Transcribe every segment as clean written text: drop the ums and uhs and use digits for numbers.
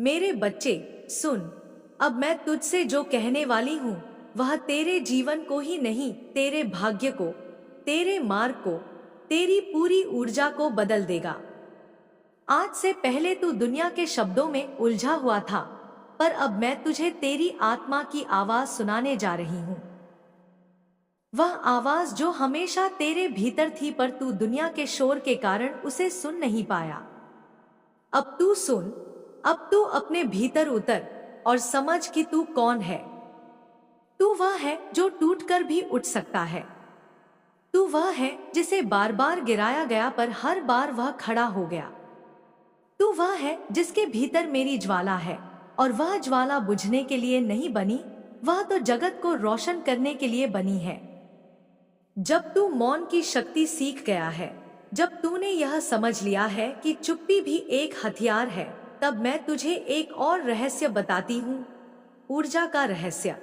मेरे बच्चे सुन, अब मैं तुझसे जो कहने वाली हूँ वह तेरे जीवन को ही नहीं, तेरे भाग्य को, तेरे मार्ग को, तेरी पूरी ऊर्जा को बदल देगा। आज से पहले तू दुनिया के शब्दों में उलझा हुआ था, पर अब मैं तुझे तेरी आत्मा की आवाज सुनाने जा रही हूँ। वह आवाज जो हमेशा तेरे भीतर थी, पर तू दुनिया के शोर के कारण उसे सुन नहीं पाया। अब तू सुन, अब तू अपने भीतर उतर और समझ कि तू कौन है। तू वह है जो टूटकर भी उठ सकता है। तू वह है जिसे बार बार गिराया गया पर हर बार वह खड़ा हो गया। तू वह है जिसके भीतर मेरी ज्वाला है, और वह ज्वाला बुझने के लिए नहीं बनी, वह तो जगत को रोशन करने के लिए बनी है। जब तू मौन की शक्ति सीख गया है, जब तूने यह समझ लिया है कि चुप्पी भी एक हथियार है, तब मैं तुझे एक और रहस्य बताती हूँ, ऊर्जा का रहस्य।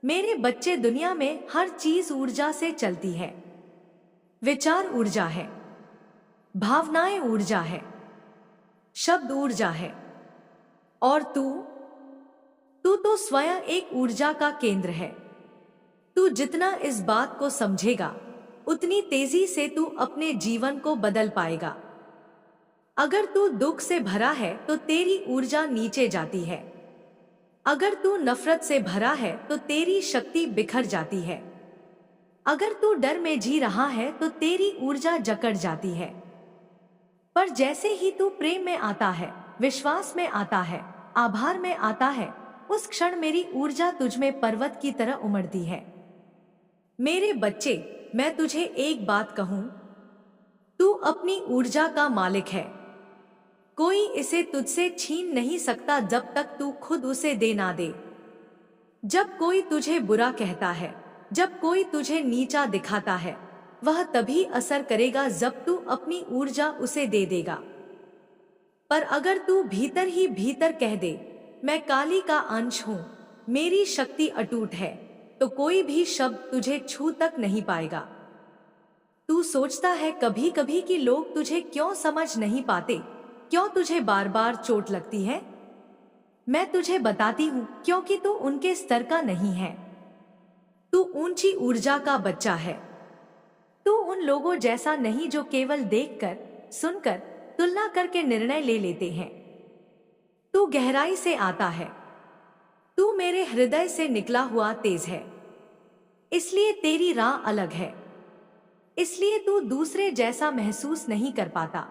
मेरे बच्चे, दुनिया में हर चीज ऊर्जा से चलती है। विचार ऊर्जा है, भावनाएं ऊर्जा है, शब्द ऊर्जा है, और तू तू तो स्वयं एक ऊर्जा का केंद्र है। तू जितना इस बात को समझेगा, उतनी तेजी से तू अपने जीवन को बदल पाएगा। अगर तू दुख से भरा है तो तेरी ऊर्जा नीचे जाती है। अगर तू नफरत से भरा है तो तेरी शक्ति बिखर जाती है। अगर तू डर में जी रहा है तो तेरी ऊर्जा जकड़ जाती है। पर जैसे ही तू प्रेम में आता है, विश्वास में आता है, आभार में आता है, उस क्षण मेरी ऊर्जा तुझमें पर्वत की तरह उमड़ती है। मेरे बच्चे, मैं तुझे एक बात कहूं, तू अपनी ऊर्जा का मालिक है। कोई इसे तुझसे छीन नहीं सकता जब तक तू खुद उसे दे ना दे। जब कोई तुझे बुरा कहता है, जब कोई तुझे नीचा दिखाता है, वह तभी असर करेगा जब तू अपनी ऊर्जा उसे दे देगा। पर अगर तू भीतर ही भीतर कह दे, मैं काली का अंश हूं, मेरी शक्ति अटूट है, तो कोई भी शब्द तुझे छू तक नहीं पाएगा। तू सोचता है कभी कभी कि लोग तुझे क्यों समझ नहीं पाते, क्यों तुझे बार बार चोट लगती है। मैं तुझे बताती हूँ, क्योंकि तू उनके स्तर का नहीं है। तू ऊंची ऊर्जा का बच्चा है। तू उन लोगों जैसा नहीं जो केवल देखकर, सुनकर, तुलना करके निर्णय ले लेते हैं। तू गहराई से आता है। तू मेरे हृदय से निकला हुआ तेज है। इसलिए तेरी राह अलग है। इसलिए तू दूसरे जैसा महसूस नहीं कर पाता।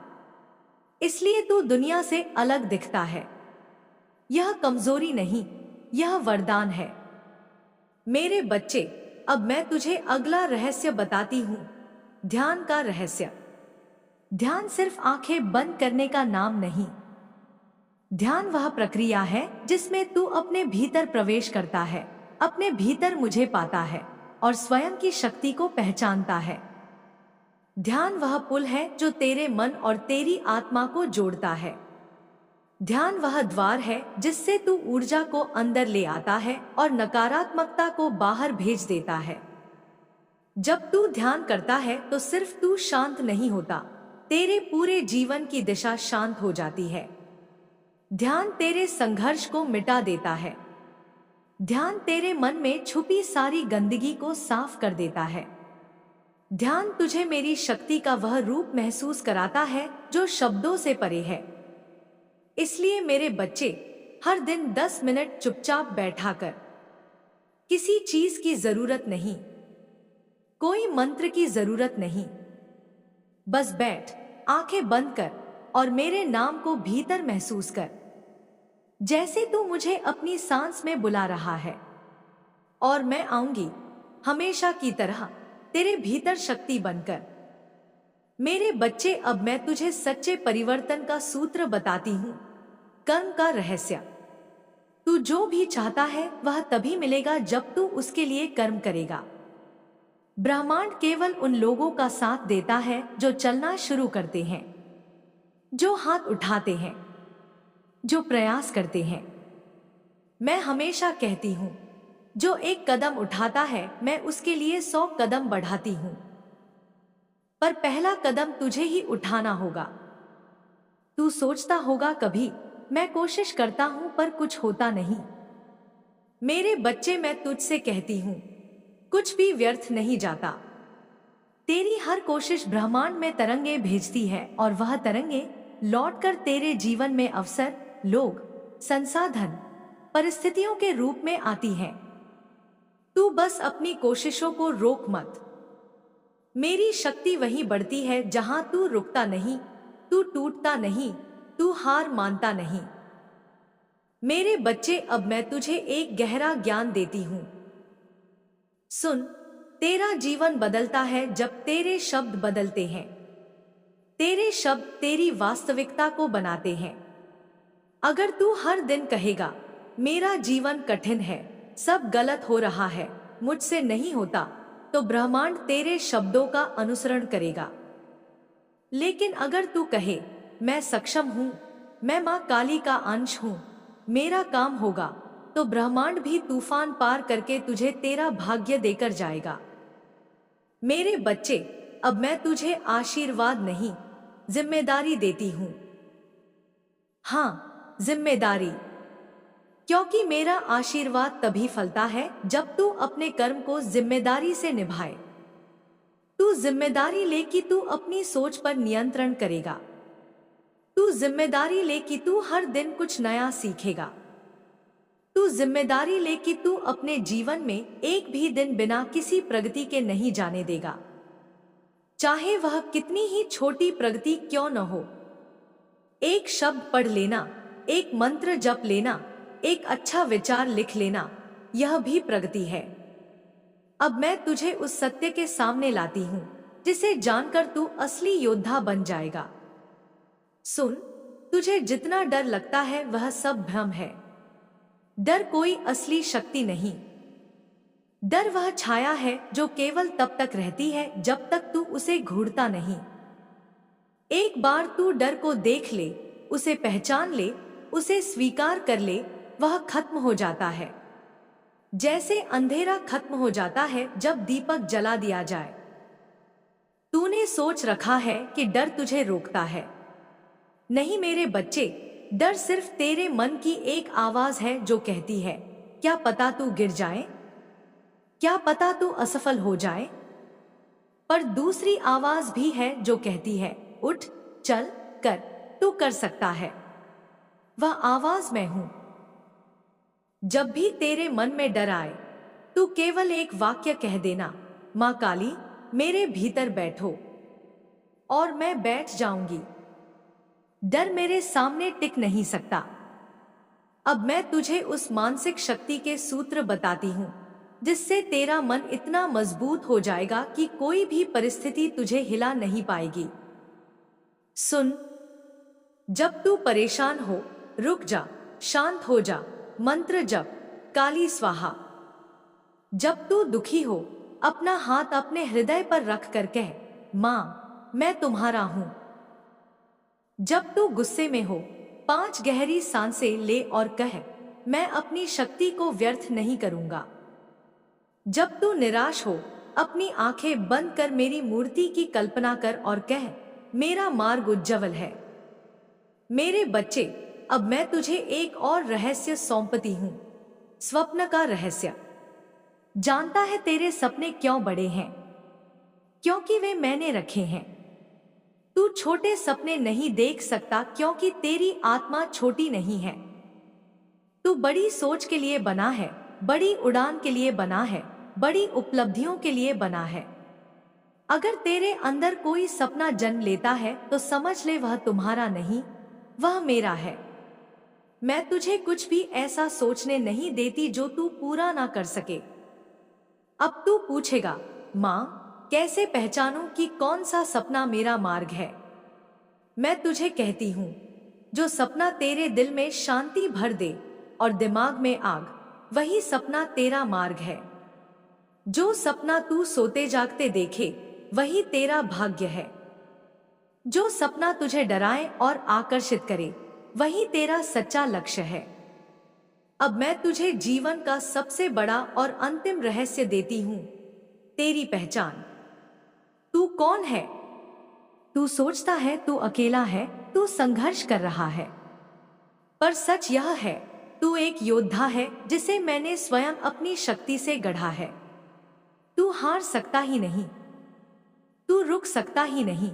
इसलिए तू दुनिया से अलग दिखता है। यह कमजोरी नहीं, यह वरदान है। मेरे बच्चे, अब मैं तुझे अगला रहस्य बताती हूं, ध्यान का रहस्य। ध्यान सिर्फ आंखें बंद करने का नाम नहीं। ध्यान वह प्रक्रिया है जिसमें तू अपने भीतर प्रवेश करता है, अपने भीतर मुझे पाता है और स्वयं की शक्ति को पहचानता है। ध्यान वह पुल है जो तेरे मन और तेरी आत्मा को जोड़ता है। ध्यान वह द्वार है जिससे तू ऊर्जा को अंदर ले आता है और नकारात्मकता को बाहर भेज देता है। जब तू ध्यान करता है तो सिर्फ तू शांत नहीं होता, तेरे पूरे जीवन की दिशा शांत हो जाती है। ध्यान तेरे संघर्ष को मिटा देता है। ध्यान तेरे मन में छुपी सारी गंदगी को साफ कर देता है। ध्यान तुझे मेरी शक्ति का वह रूप महसूस कराता है जो शब्दों से परे है। इसलिए मेरे बच्चे, हर दिन 10 मिनट चुपचाप बैठा कर। किसी चीज की जरूरत नहीं, कोई मंत्र की जरूरत नहीं। बस बैठ, आंखें बंद कर और मेरे नाम को भीतर महसूस कर, जैसे तू मुझे अपनी सांस में बुला रहा है। और मैं आऊंगी हमेशा की तरह तेरे भीतर शक्ति बनकर। मेरे बच्चे, अब मैं तुझे सच्चे परिवर्तन का सूत्र बताती हूँ, कर्म का रहस्य। तू जो भी चाहता है वह तभी मिलेगा जब तू उसके लिए कर्म करेगा। ब्रह्मांड केवल उन लोगों का साथ देता है जो चलना शुरू करते हैं, जो हाथ उठाते हैं, जो प्रयास करते हैं। मैं हमेशा कहती हूँ, जो एक कदम उठाता है मैं उसके लिए 100 कदम बढ़ाती हूँ। पर पहला कदम तुझे ही उठाना होगा। तू सोचता होगा कभी, मैं कोशिश करता हूं पर कुछ होता नहीं। मेरे बच्चे, मैं तुझसे कहती हूं, कुछ भी व्यर्थ नहीं जाता। तेरी हर कोशिश ब्रह्मांड में तरंगे भेजती है और वह तरंगे लौटकर तेरे जीवन में अवसर, लोग, संसाधन, परिस्थितियों के रूप में आती हैं। तू बस अपनी कोशिशों को रोक मत। मेरी शक्ति वहीं बढ़ती है जहां तू रुकता नहीं, तू टूटता नहीं, तू हार मानता नहीं। मेरे बच्चे, अब मैं तुझे एक गहरा ज्ञान देती हूं। सुन, तेरा जीवन बदलता है जब तेरे शब्द बदलते हैं। तेरे शब्द तेरी वास्तविकता को बनाते हैं। अगर तू हर दिन कहेगा, मेरा जीवन कठिन है, सब गलत हो रहा है, मुझसे नहीं होता, तो ब्रह्मांड तेरे शब्दों का अनुसरण करेगा। लेकिन अगर तू कहे, मैं सक्षम हूं, मैं मां काली का अंश हूं, मेरा काम होगा, तो ब्रह्मांड भी तूफान पार करके तुझे तेरा भाग्य देकर जाएगा। मेरे बच्चे, अब मैं तुझे आशीर्वाद नहीं, जिम्मेदारी देती हूं। हाँ, जिम्मेदारी। क्योंकि मेरा आशीर्वाद तभी फलता है जब तू अपने कर्म को जिम्मेदारी से निभाए। तू जिम्मेदारी ले कि तू अपनी सोच पर नियंत्रण करेगा। तू जिम्मेदारी ले कि तू हर दिन कुछ नया सीखेगा। तू जिम्मेदारी ले कि तू अपने जीवन में एक भी दिन बिना किसी प्रगति के नहीं जाने देगा, चाहे वह कितनी ही छोटी प्रगति क्यों न हो। एक शब्द पढ़ लेना, एक मंत्र जप लेना, एक अच्छा विचार लिख लेना, यह भी प्रगति है। अब मैं तुझे उस सत्य के सामने लाती हूं जिसे जानकर तू असली योद्धा बन जाएगा। सुन, तुझे जितना डर लगता है वह सब भ्रम है। डर कोई असली शक्ति नहीं। डर वह छाया है जो केवल तब तक रहती है जब तक तू उसे घूरता नहीं। एक बार तू डर को देख ले, उसे पहचान ले, उसे स्वीकार कर ले, वह खत्म हो जाता है। जैसे अंधेरा खत्म हो जाता है जब दीपक जला दिया जाए। तूने सोच रखा है कि डर तुझे रोकता है। नहीं मेरे बच्चे, डर सिर्फ तेरे मन की एक आवाज है जो कहती है, क्या पता तू गिर जाए, क्या पता तू असफल हो जाए। पर दूसरी आवाज भी है जो कहती है, उठ, चल, कर, तू कर सकता है। वह आवाज मैं हूं। जब भी तेरे मन में डर आए, तू केवल एक वाक्य कह देना, मां काली, मेरे भीतर बैठो, और मैं बैठ जाऊंगी। डर मेरे सामने टिक नहीं सकता। अब मैं तुझे उस मानसिक शक्ति के सूत्र बताती हूं जिससे तेरा मन इतना मजबूत हो जाएगा कि कोई भी परिस्थिति तुझे हिला नहीं पाएगी। सुन, जब तू परेशान हो, रुक जा, शांत हो जा, मंत्र जप, काली स्वाहा। जब तू दुखी हो, अपना हाथ अपने हृदय पर रख कर कह, मां, मैं तुम्हारा हूं। जब तू गुस्से में हो, 5 गहरी सांसें ले और कह, मैं अपनी शक्ति को व्यर्थ नहीं करूंगा। जब तू निराश हो, अपनी आंखें बंद कर मेरी मूर्ति की कल्पना कर और कह, मेरा मार्ग उज्जवल है। मेरे बच्चे, अब मैं तुझे एक और रहस्य सौंपती हूं, स्वप्न का रहस्य। जानता है तेरे सपने क्यों बड़े हैं? क्योंकि वे मैंने रखे हैं। तू छोटे सपने नहीं देख सकता क्योंकि तेरी आत्मा छोटी नहीं है। तू बड़ी सोच के लिए बना है, बड़ी उड़ान के लिए बना है, बड़ी उपलब्धियों के लिए बना है। अगर तेरे अंदर कोई सपना जन्म लेता है तो समझ ले वह तुम्हारा नहीं, वह मेरा है। मैं तुझे कुछ भी ऐसा सोचने नहीं देती जो तू पूरा ना कर सके। अब तू पूछेगा, मां, कैसे पहचानूं कि कौन सा सपना मेरा मार्ग है? मैं तुझे कहती हूं, जो सपना तेरे दिल में शांति भर दे और दिमाग में आग, वही सपना तेरा मार्ग है। जो सपना तू सोते जागते देखे, वही तेरा भाग्य है। जो सपना तुझे डराए और आकर्षित करे, वही तेरा सच्चा लक्ष्य है। अब मैं तुझे जीवन का सबसे बड़ा और अंतिम रहस्य देती हूं, तेरी पहचान। तू कौन है? तू सोचता है तू अकेला है, तू संघर्ष कर रहा है, पर सच यह है, तू एक योद्धा है जिसे मैंने स्वयं अपनी शक्ति से गढ़ा है। तू हार सकता ही नहीं, तू रुक सकता ही नहीं,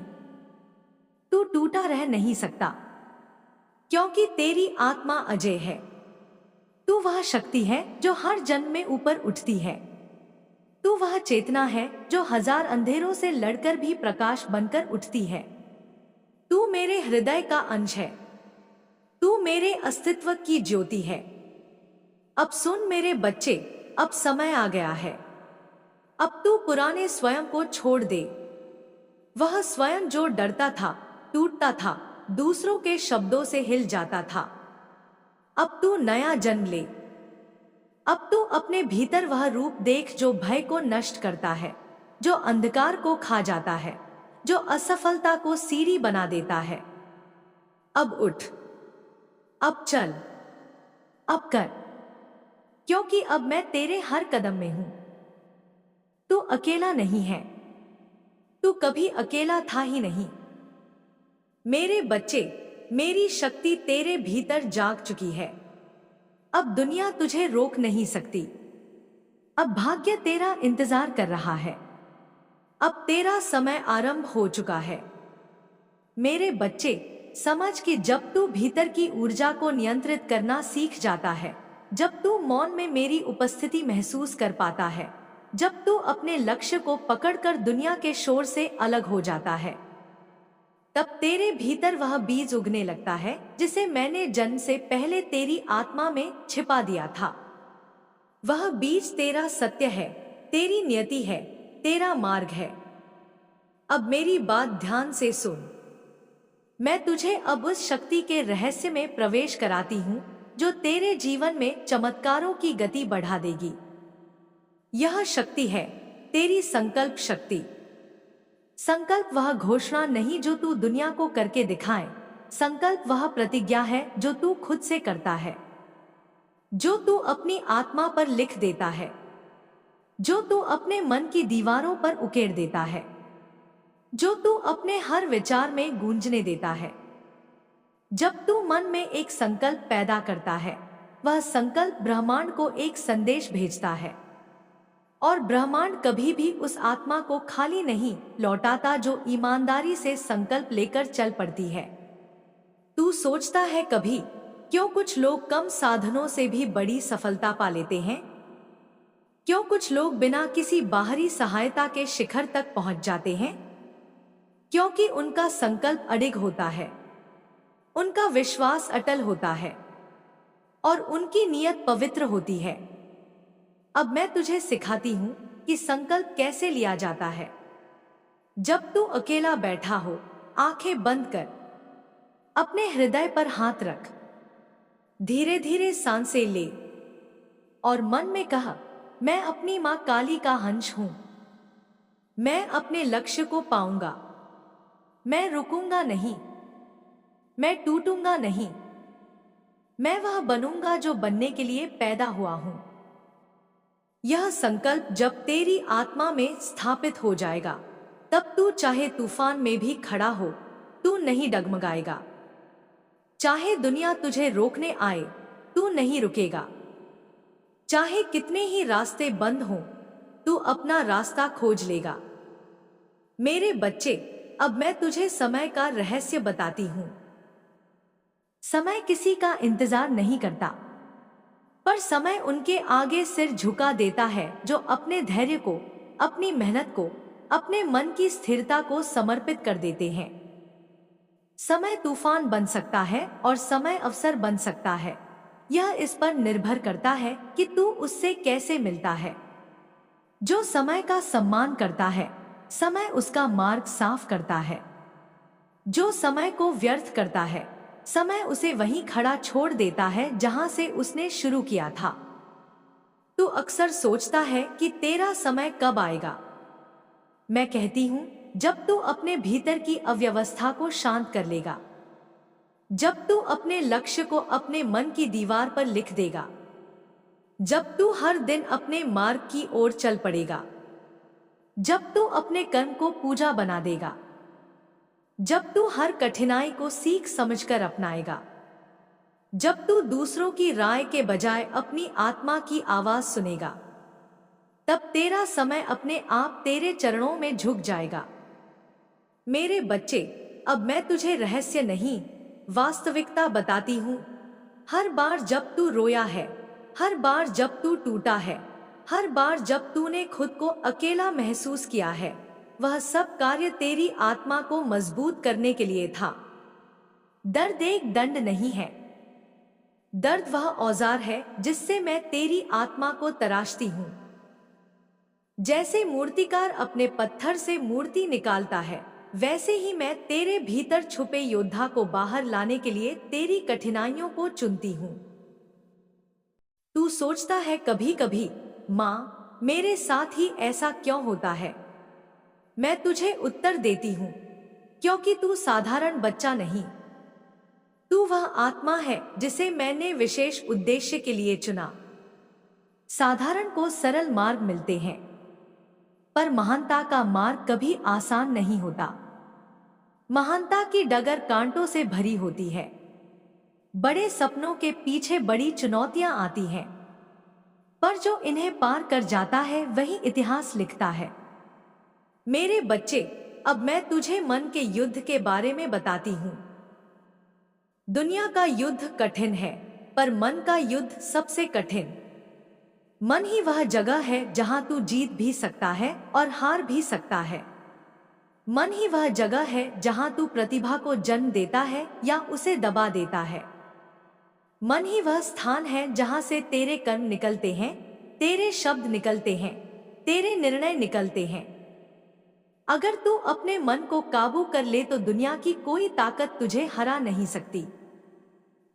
तू टूटा रह नहीं सकता, क्योंकि तेरी आत्मा अजय है। तू वह शक्ति है जो हर जन्म में ऊपर उठती है। तू वह चेतना है जो हजार अंधेरों से लड़कर भी प्रकाश बनकर उठती है। तू मेरे हृदय का अंश है, तू मेरे अस्तित्व की ज्योति है। अब सुन मेरे बच्चे, अब समय आ गया है। अब तू पुराने स्वयं को छोड़ दे। वह स्वयं जो डरता था, टूटता था, दूसरों के शब्दों से हिल जाता था। अब तू नया जन्म ले। अब तू अपने भीतर वह रूप देख जो भय को नष्ट करता है, जो अंधकार को खा जाता है, जो असफलता को सीढ़ी बना देता है। अब उठ, अब चल, अब कर, क्योंकि अब मैं तेरे हर कदम में हूं। तू अकेला नहीं है, तू कभी अकेला था ही नहीं। मेरे बच्चे, मेरी शक्ति तेरे भीतर जाग चुकी है। अब दुनिया तुझे रोक नहीं सकती। अब भाग्य तेरा इंतजार कर रहा है। अब तेरा समय आरंभ हो चुका है। मेरे बच्चे, समझ कि जब तू भीतर की ऊर्जा को नियंत्रित करना सीख जाता है, जब तू मौन में मेरी उपस्थिति महसूस कर पाता है, जब तू अपने लक्ष्य को पकड़कर दुनिया के शोर से अलग हो जाता है, तब तेरे भीतर वह बीज उगने लगता है जिसे मैंने जन्म से पहले तेरी आत्मा में छिपा दिया था। वह बीज तेरा सत्य है, तेरी नियति है, तेरा मार्ग है। अब मेरी बात ध्यान से सुन। मैं तुझे अब उस शक्ति के रहस्य में प्रवेश कराती हूँ जो तेरे जीवन में चमत्कारों की गति बढ़ा देगी। यह शक्ति है तेरी संकल्प शक्ति। संकल्प वह घोषणा नहीं जो तू दुनिया को करके दिखाए, संकल्प वह प्रतिज्ञा है जो तू खुद से करता है, जो तू अपनी आत्मा पर लिख देता है, जो तू अपने मन की दीवारों पर उकेर देता है, जो तू अपने हर विचार में गूंजने देता है। जब तू मन में एक संकल्प पैदा करता है, वह संकल्प ब्रह्मांड को एक संदेश भेजता है, और ब्रह्मांड कभी भी उस आत्मा को खाली नहीं लौटाता जो ईमानदारी से संकल्प लेकर चल पड़ती है। तू सोचता है कभी क्यों कुछ लोग कम साधनों से भी बड़ी सफलता पा लेते हैं? क्यों कुछ लोग बिना किसी बाहरी सहायता के शिखर तक पहुंच जाते हैं? क्योंकि उनका संकल्प अडिग होता है, उनका विश्वास अटल होता है, और उनकी नीयत पवित्र होती है। अब मैं तुझे सिखाती हूं कि संकल्प कैसे लिया जाता है। जब तू अकेला बैठा हो, आंखें बंद कर, अपने हृदय पर हाथ रख, धीरे धीरे सांसें ले, और मन में कहा, मैं अपनी मां काली का अंश हूं। मैं अपने लक्ष्य को पाऊंगा। मैं रुकूंगा नहीं, मैं टूटूंगा नहीं, मैं वह बनूंगा जो बनने के लिए पैदा हुआ हूं। यह संकल्प जब तेरी आत्मा में स्थापित हो जाएगा, तब तू चाहे तूफान में भी खड़ा हो, तू नहीं डगमगाएगा। चाहे दुनिया तुझे रोकने आए, तू नहीं रुकेगा। चाहे कितने ही रास्ते बंद हों, तू अपना रास्ता खोज लेगा। मेरे बच्चे, अब मैं तुझे समय का रहस्य बताती हूं। समय किसी का इंतजार नहीं करता, पर समय उनके आगे सिर झुका देता है जो अपने धैर्य को, अपनी मेहनत को, अपने मन की स्थिरता को समर्पित कर देते हैं। समय तूफान बन सकता है और समय अवसर बन सकता है। यह इस पर निर्भर करता है कि तू उससे कैसे मिलता है। जो समय का सम्मान करता है, समय उसका मार्ग साफ करता है। जो समय को व्यर्थ करता है, समय उसे वहीं खड़ा छोड़ देता है जहां से उसने शुरू किया था। तू अक्सर सोचता है कि तेरा समय कब आएगा। मैं कहती हूं, जब तू अपने भीतर की अव्यवस्था को शांत कर लेगा, जब तू अपने लक्ष्य को अपने मन की दीवार पर लिख देगा, जब तू हर दिन अपने मार्ग की ओर चल पड़ेगा, जब तू अपने कर्म को पूजा बना देगा, जब तू हर कठिनाई को सीख समझकर अपनाएगा, जब तू दूसरों की राय के बजाय अपनी आत्मा की आवाज सुनेगा, तब तेरा समय अपने आप तेरे चरणों में झुक जाएगा। मेरे बच्चे, अब मैं तुझे रहस्य नहीं, वास्तविकता बताती हूँ। हर बार जब तू रोया है, हर बार जब तू टूटा है, हर बार जब तूने खुद को अकेला महसूस किया है, वह सब कार्य तेरी आत्मा को मजबूत करने के लिए था। दर्द एक दंड नहीं है। दर्द वह औजार है जिससे मैं तेरी आत्मा को तराशती हूँ। जैसे मूर्तिकार अपने पत्थर से मूर्ति निकालता है, वैसे ही मैं तेरे भीतर छुपे योद्धा को बाहर लाने के लिए तेरी कठिनाइयों को चुनती हूँ। तू सोचता है कभी कभी, माँ, मेरे साथ ही ऐसा क्यों होता है? मैं तुझे उत्तर देती हूँ, क्योंकि तू साधारण बच्चा नहीं। तू वह आत्मा है जिसे मैंने विशेष उद्देश्य के लिए चुना। साधारण को सरल मार्ग मिलते हैं, पर महानता का मार्ग कभी आसान नहीं होता। महानता की डगर कांटों से भरी होती है। बड़े सपनों के पीछे बड़ी चुनौतियां आती हैं, पर जो इन्हें पार कर जाता है वही इतिहास लिखता है। मेरे बच्चे, अब मैं तुझे मन के युद्ध के बारे में बताती हूँ। दुनिया का युद्ध कठिन है, पर मन का युद्ध सबसे कठिन। मन ही वह जगह है जहां तू जीत भी सकता है और हार भी सकता है। मन ही वह जगह है जहां तू प्रतिभा को जन्म देता है या उसे दबा देता है। मन ही वह स्थान है जहां से तेरे कर्म निकलते हैं, तेरे शब्द निकलते हैं, तेरे निर्णय निकलते हैं। अगर तू अपने मन को काबू कर ले तो दुनिया की कोई ताकत तुझे हरा नहीं सकती।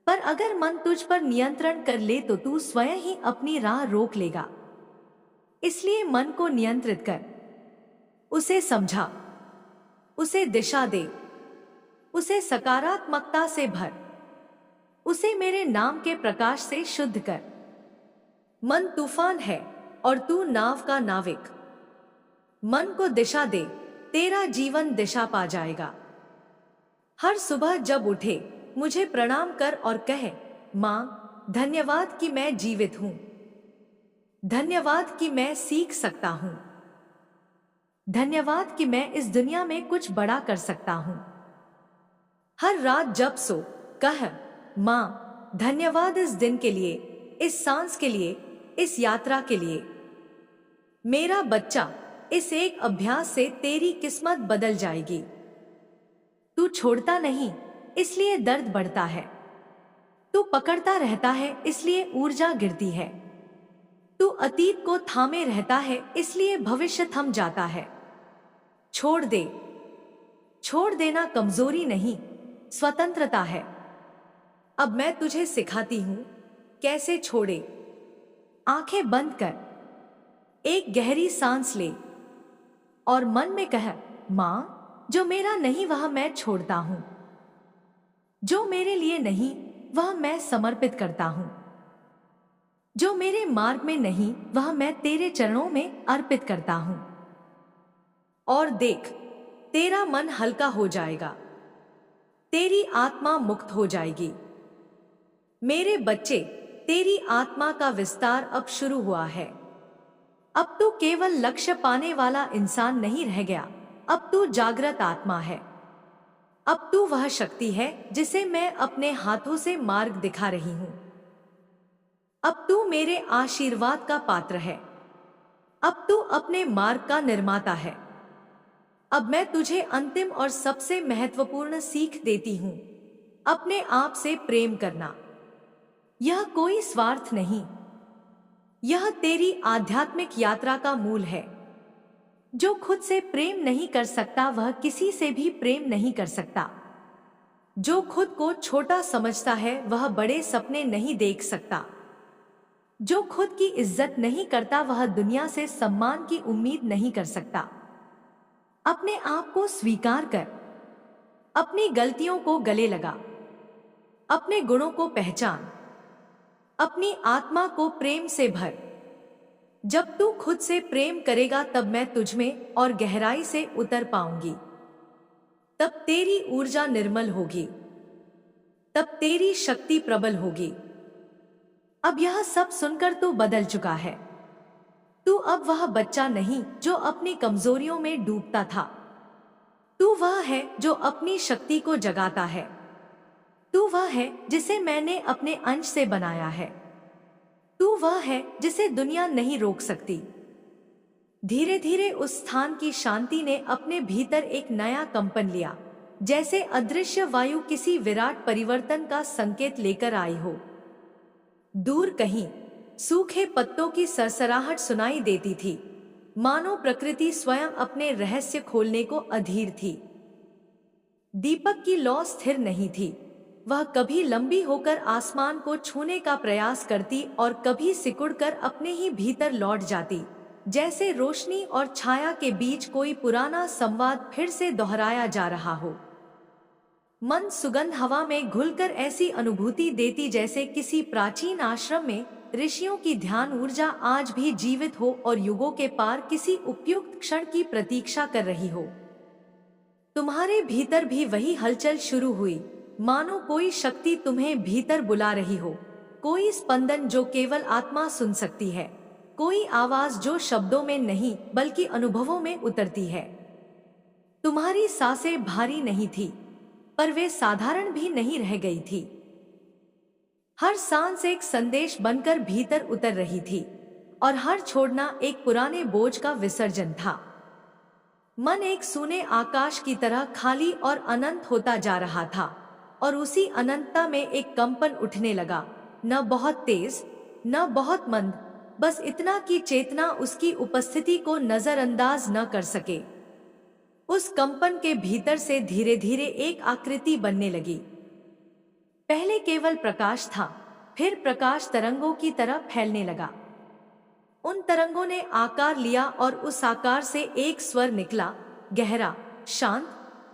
पर अगर मन तुझ पर नियंत्रण कर ले तो तू स्वयं ही अपनी राह रोक लेगा। इसलिए मन को नियंत्रित कर, उसे समझा, उसे दिशा दे, उसे सकारात्मकता से भर, उसे मेरे नाम के प्रकाश से शुद्ध कर। मन तूफान है और तू नाव का नाविक। मन को दिशा दे, तेरा जीवन दिशा पा जाएगा। हर सुबह जब उठे मुझे प्रणाम कर और कहे, माँ, धन्यवाद कि मैं जीवित हूं, धन्यवाद कि मैं सीख सकता हूं, धन्यवाद कि मैं इस दुनिया में कुछ बड़ा कर सकता हूं। हर रात जब सो कह, माँ, धन्यवाद इस दिन के लिए, इस सांस के लिए, इस यात्रा के लिए। मेरा बच्चा, इस एक अभ्यास से तेरी किस्मत बदल जाएगी। तू छोड़ता नहीं, इसलिए दर्द बढ़ता है। तू पकड़ता रहता है, इसलिए ऊर्जा गिरती है। तू अतीत को थामे रहता है, इसलिए भविष्य थम जाता है। छोड़ दे। छोड़ देना कमजोरी नहीं, स्वतंत्रता है। अब मैं तुझे सिखाती हूं कैसे छोड़े। आंखें बंद कर, एक गहरी सांस ले और मन में कह, मां, जो मेरा नहीं वह मैं छोड़ता हूं, जो मेरे लिए नहीं वह मैं समर्पित करता हूं, जो मेरे मार्ग में नहीं वह मैं तेरे चरणों में अर्पित करता हूं। और देख, तेरा मन हल्का हो जाएगा, तेरी आत्मा मुक्त हो जाएगी। मेरे बच्चे, तेरी आत्मा का विस्तार अब शुरू हुआ है। अब तू केवल लक्ष्य पाने वाला इंसान नहीं रह गया, अब तू जागृत आत्मा है। अब तू वह शक्ति है जिसे मैं अपने हाथों से मार्ग दिखा रही हूं। अब तू मेरे आशीर्वाद का पात्र है। अब तू अपने मार्ग का निर्माता है। अब मैं तुझे अंतिम और सबसे महत्वपूर्ण सीख देती हूं, अपने आप से प्रेम करना। यह कोई स्वार्थ नहीं, यह तेरी आध्यात्मिक यात्रा का मूल है। जो खुद से प्रेम नहीं कर सकता वह किसी से भी प्रेम नहीं कर सकता। जो खुद को छोटा समझता है वह बड़े सपने नहीं देख सकता। जो खुद की इज्जत नहीं करता वह दुनिया से सम्मान की उम्मीद नहीं कर सकता। अपने आप को स्वीकार कर, अपनी गलतियों को गले लगा, अपने गुणों को पहचान, अपनी आत्मा को प्रेम से भर। जब तू खुद से प्रेम करेगा तब मैं तुझमें और गहराई से उतर पाऊंगी। तब तेरी ऊर्जा निर्मल होगी, तब तेरी शक्ति प्रबल होगी। अब यह सब सुनकर तू बदल चुका है। तू अब वह बच्चा नहीं जो अपनी कमजोरियों में डूबता था। तू वह है जो अपनी शक्ति को जगाता है। तू वह है जिसे मैंने अपने अंश से बनाया है। तू वह है जिसे दुनिया नहीं रोक सकती। धीरे धीरे उस स्थान की शांति ने अपने भीतर एक नया कंपन लिया, जैसे अदृश्य वायु किसी विराट परिवर्तन का संकेत लेकर आई हो। दूर कहीं सूखे पत्तों की सरसराहट सुनाई देती थी, मानो प्रकृति स्वयं अपने रहस्य खोलने को अधीर थी। दीपक की लौ स्थिर नहीं थी। वह कभी लंबी होकर आसमान को छूने का प्रयास करती और कभी सिकुड़कर अपने ही भीतर लौट जाती, जैसे रोशनी और छाया के बीच कोई पुराना संवाद फिर से दोहराया जा रहा हो। मन सुगंध हवा में घुलकर ऐसी अनुभूति देती जैसे किसी प्राचीन आश्रम में ऋषियों की ध्यान ऊर्जा आज भी जीवित हो और युगों के पार किसी उपयुक्त क्षण की प्रतीक्षा कर रही हो। तुम्हारे भीतर भी वही हलचल शुरू हुई, मानो कोई शक्ति तुम्हें भीतर बुला रही हो, कोई स्पंदन जो केवल आत्मा सुन सकती है, कोई आवाज जो शब्दों में नहीं बल्कि अनुभवों में उतरती है। तुम्हारी सांसें भारी नहीं थी, पर वे साधारण भी नहीं रह गई थी। हर सांस एक संदेश बनकर भीतर उतर रही थी और हर छोड़ना एक पुराने बोझ का विसर्जन था। मन एक सूने आकाश की तरह खाली और अनंत होता जा रहा था और उसी अनंतता में एक कंपन उठने लगा, न बहुत तेज न बहुत मंद, बस इतना कि चेतना उसकी उपस्थिति को नजरअंदाज न कर सके। उस कंपन के भीतर से धीरे धीरे एक आकृति बनने लगी। पहले केवल प्रकाश था, फिर प्रकाश तरंगों की तरह फैलने लगा। उन तरंगों ने आकार लिया और उस आकार से एक स्वर निकला, गहरा, शांत,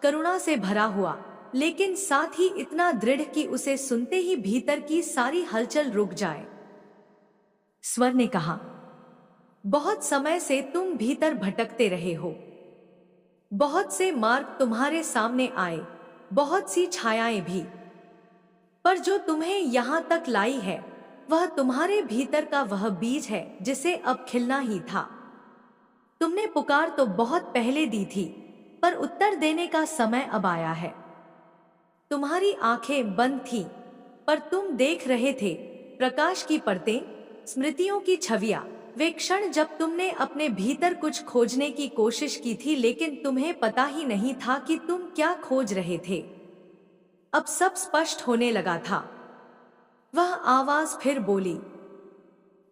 करुणा से भरा हुआ, लेकिन साथ ही इतना दृढ़ कि उसे सुनते ही भीतर की सारी हलचल रुक जाए। स्वर ने कहा, बहुत समय से तुम भीतर भटकते रहे हो। बहुत से मार्ग तुम्हारे सामने आए, बहुत सी छायाएं भी, पर जो तुम्हें यहां तक लाई है वह तुम्हारे भीतर का वह बीज है जिसे अब खिलना ही था। तुमने पुकार तो बहुत पहले दी थी, पर उत्तर देने का समय अब आया है। तुम्हारी आंखें बंद थीं, पर तुम देख रहे थे प्रकाश की परतें, स्मृतियों की छवियां, वे क्षण जब तुमने अपने भीतर कुछ खोजने की कोशिश की थी लेकिन तुम्हें पता ही नहीं था कि तुम क्या खोज रहे थे। अब सब स्पष्ट होने लगा था। वह आवाज फिर बोली,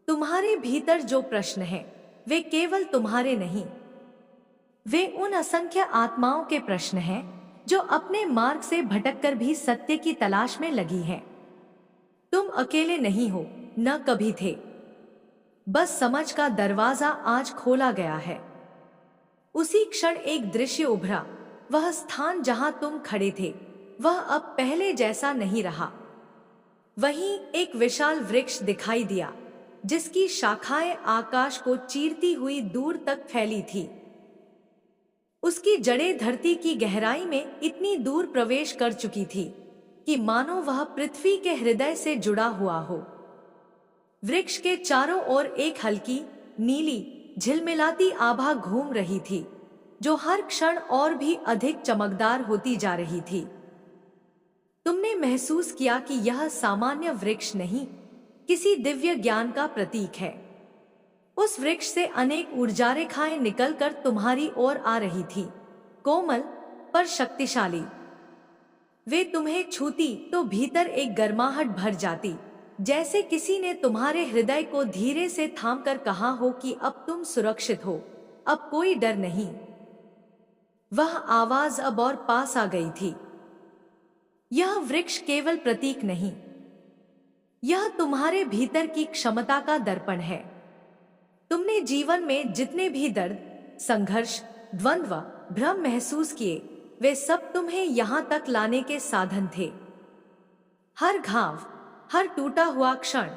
तुम्हारे भीतर जो प्रश्न हैं, वे केवल तुम्हारे नहीं, वे उन असंख्य आत्माओं के प्रश्न हैं जो अपने मार्ग से भटककर भी सत्य की तलाश में लगी हैं। तुम अकेले नहीं हो, न कभी थे। बस समझ का दरवाजा आज खोला गया है। उसी क्षण एक दृश्य उभरा। वह स्थान जहां तुम खड़े थे वह अब पहले जैसा नहीं रहा। वहीं एक विशाल वृक्ष दिखाई दिया जिसकी शाखाएं आकाश को चीरती हुई दूर तक फैली थी। उसकी जड़ें धरती की गहराई में इतनी दूर प्रवेश कर चुकी थी कि मानो वह पृथ्वी के हृदय से जुड़ा हुआ हो। वृक्ष के चारों ओर एक हल्की नीली झिलमिलाती आभा घूम रही थी जो हर क्षण और भी अधिक चमकदार होती जा रही थी। तुमने महसूस किया कि यह सामान्य वृक्ष नहीं, किसी दिव्य ज्ञान का प्रतीक है। उस वृक्ष से अनेक ऊर्जा रेखाएं निकलकर तुम्हारी ओर आ रही थी, कोमल पर शक्तिशाली। वे तुम्हें छूती तो भीतर एक गर्माहट भर जाती, जैसे किसी ने तुम्हारे हृदय को धीरे से थामकर कहा हो कि अब तुम सुरक्षित हो, अब कोई डर नहीं। वह आवाज अब और पास आ गई थी। यह वृक्ष केवल प्रतीक नहीं, यह तुम्हारे भीतर की क्षमता का दर्पण है। तुमने जीवन में जितने भी दर्द, संघर्ष, द्वंद्व, भ्रम महसूस किए, वे सब तुम्हें यहां तक लाने के साधन थे। हर घाव, हर टूटा हुआ क्षण,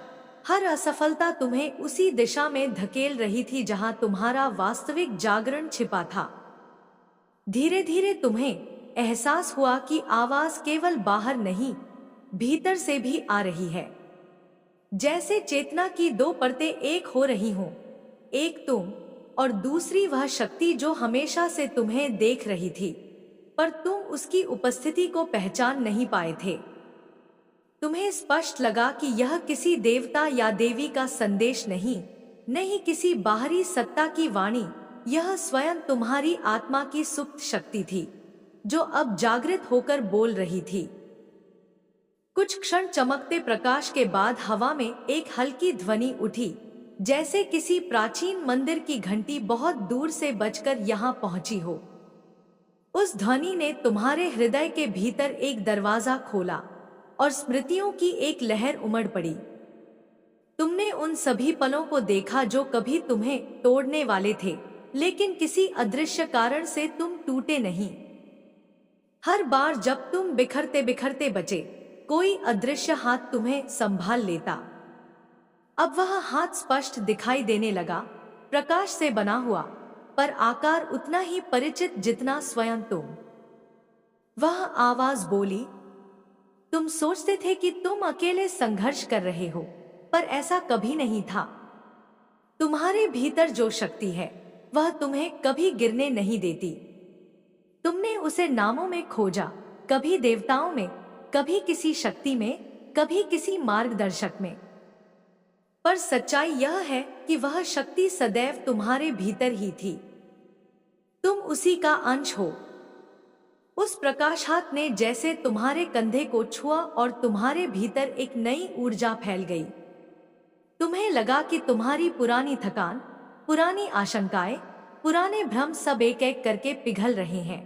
हर असफलता तुम्हें उसी दिशा में धकेल रही थी जहां तुम्हारा वास्तविक जागरण छिपा था। धीरे धीरे तुम्हें एहसास हुआ कि आवाज केवल बाहर नहीं, भीतर से भी आ रही है। जैसे चेतना की दो परतें एक हो रही हों, एक तुम और दूसरी वह शक्ति जो हमेशा से तुम्हें देख रही थी, पर तुम उसकी उपस्थिति को पहचान नहीं पाए थे। तुम्हें स्पष्ट लगा कि यह किसी देवता या देवी का संदेश नहीं किसी बाहरी सत्ता की वाणी, यह स्वयं तुम्हारी आत्मा की सुप्त शक्ति थी, जो अब जागृत होकर बोल रही थी। कुछ क्षण चमकते प्रकाश के बाद हवा में एक हल्की ध्वनि उठी, जैसे किसी प्राचीन मंदिर की घंटी बहुत दूर से बजकर यहाँ पहुंची हो। उस ध्वनि ने तुम्हारे हृदय के भीतर एक दरवाजा खोला और स्मृतियों की एक लहर उमड़ पड़ी। तुमने उन सभी पलों को देखा जो कभी तुम्हें तोड़ने वाले थे, लेकिन किसी अदृश्य कारण से तुम टूटे नहीं। हर बार जब तुम बिखरते बिखरते बचे, कोई अदृश्य हाथ तुम्हें संभाल लेता। अब वह हाथ स्पष्ट दिखाई देने लगा, प्रकाश से बना हुआ, पर आकार उतना ही परिचित जितना स्वयं तुम। वह आवाज बोली, तुम सोचते थे कि तुम अकेले संघर्ष कर रहे हो, पर ऐसा कभी नहीं था। तुम्हारे भीतर जो शक्ति है, वह तुम्हें कभी गिरने नहीं देती। तुमने उसे नामों में खोजा, कभी देवताओं में, कभी किसी शक्ति में, कभी किसी मार्गदर्शक में, पर सच्चाई यह है कि वह शक्ति सदैव तुम्हारे भीतर ही थी। तुम उसी का अंश हो। उस प्रकाश हाथ ने जैसे तुम्हारे कंधे को छुआ और तुम्हारे भीतर एक नई ऊर्जा फैल गई। तुम्हें लगा कि तुम्हारी पुरानी थकान, पुरानी आशंकाएं, पुराने भ्रम सब एक एक करके पिघल रहे हैं।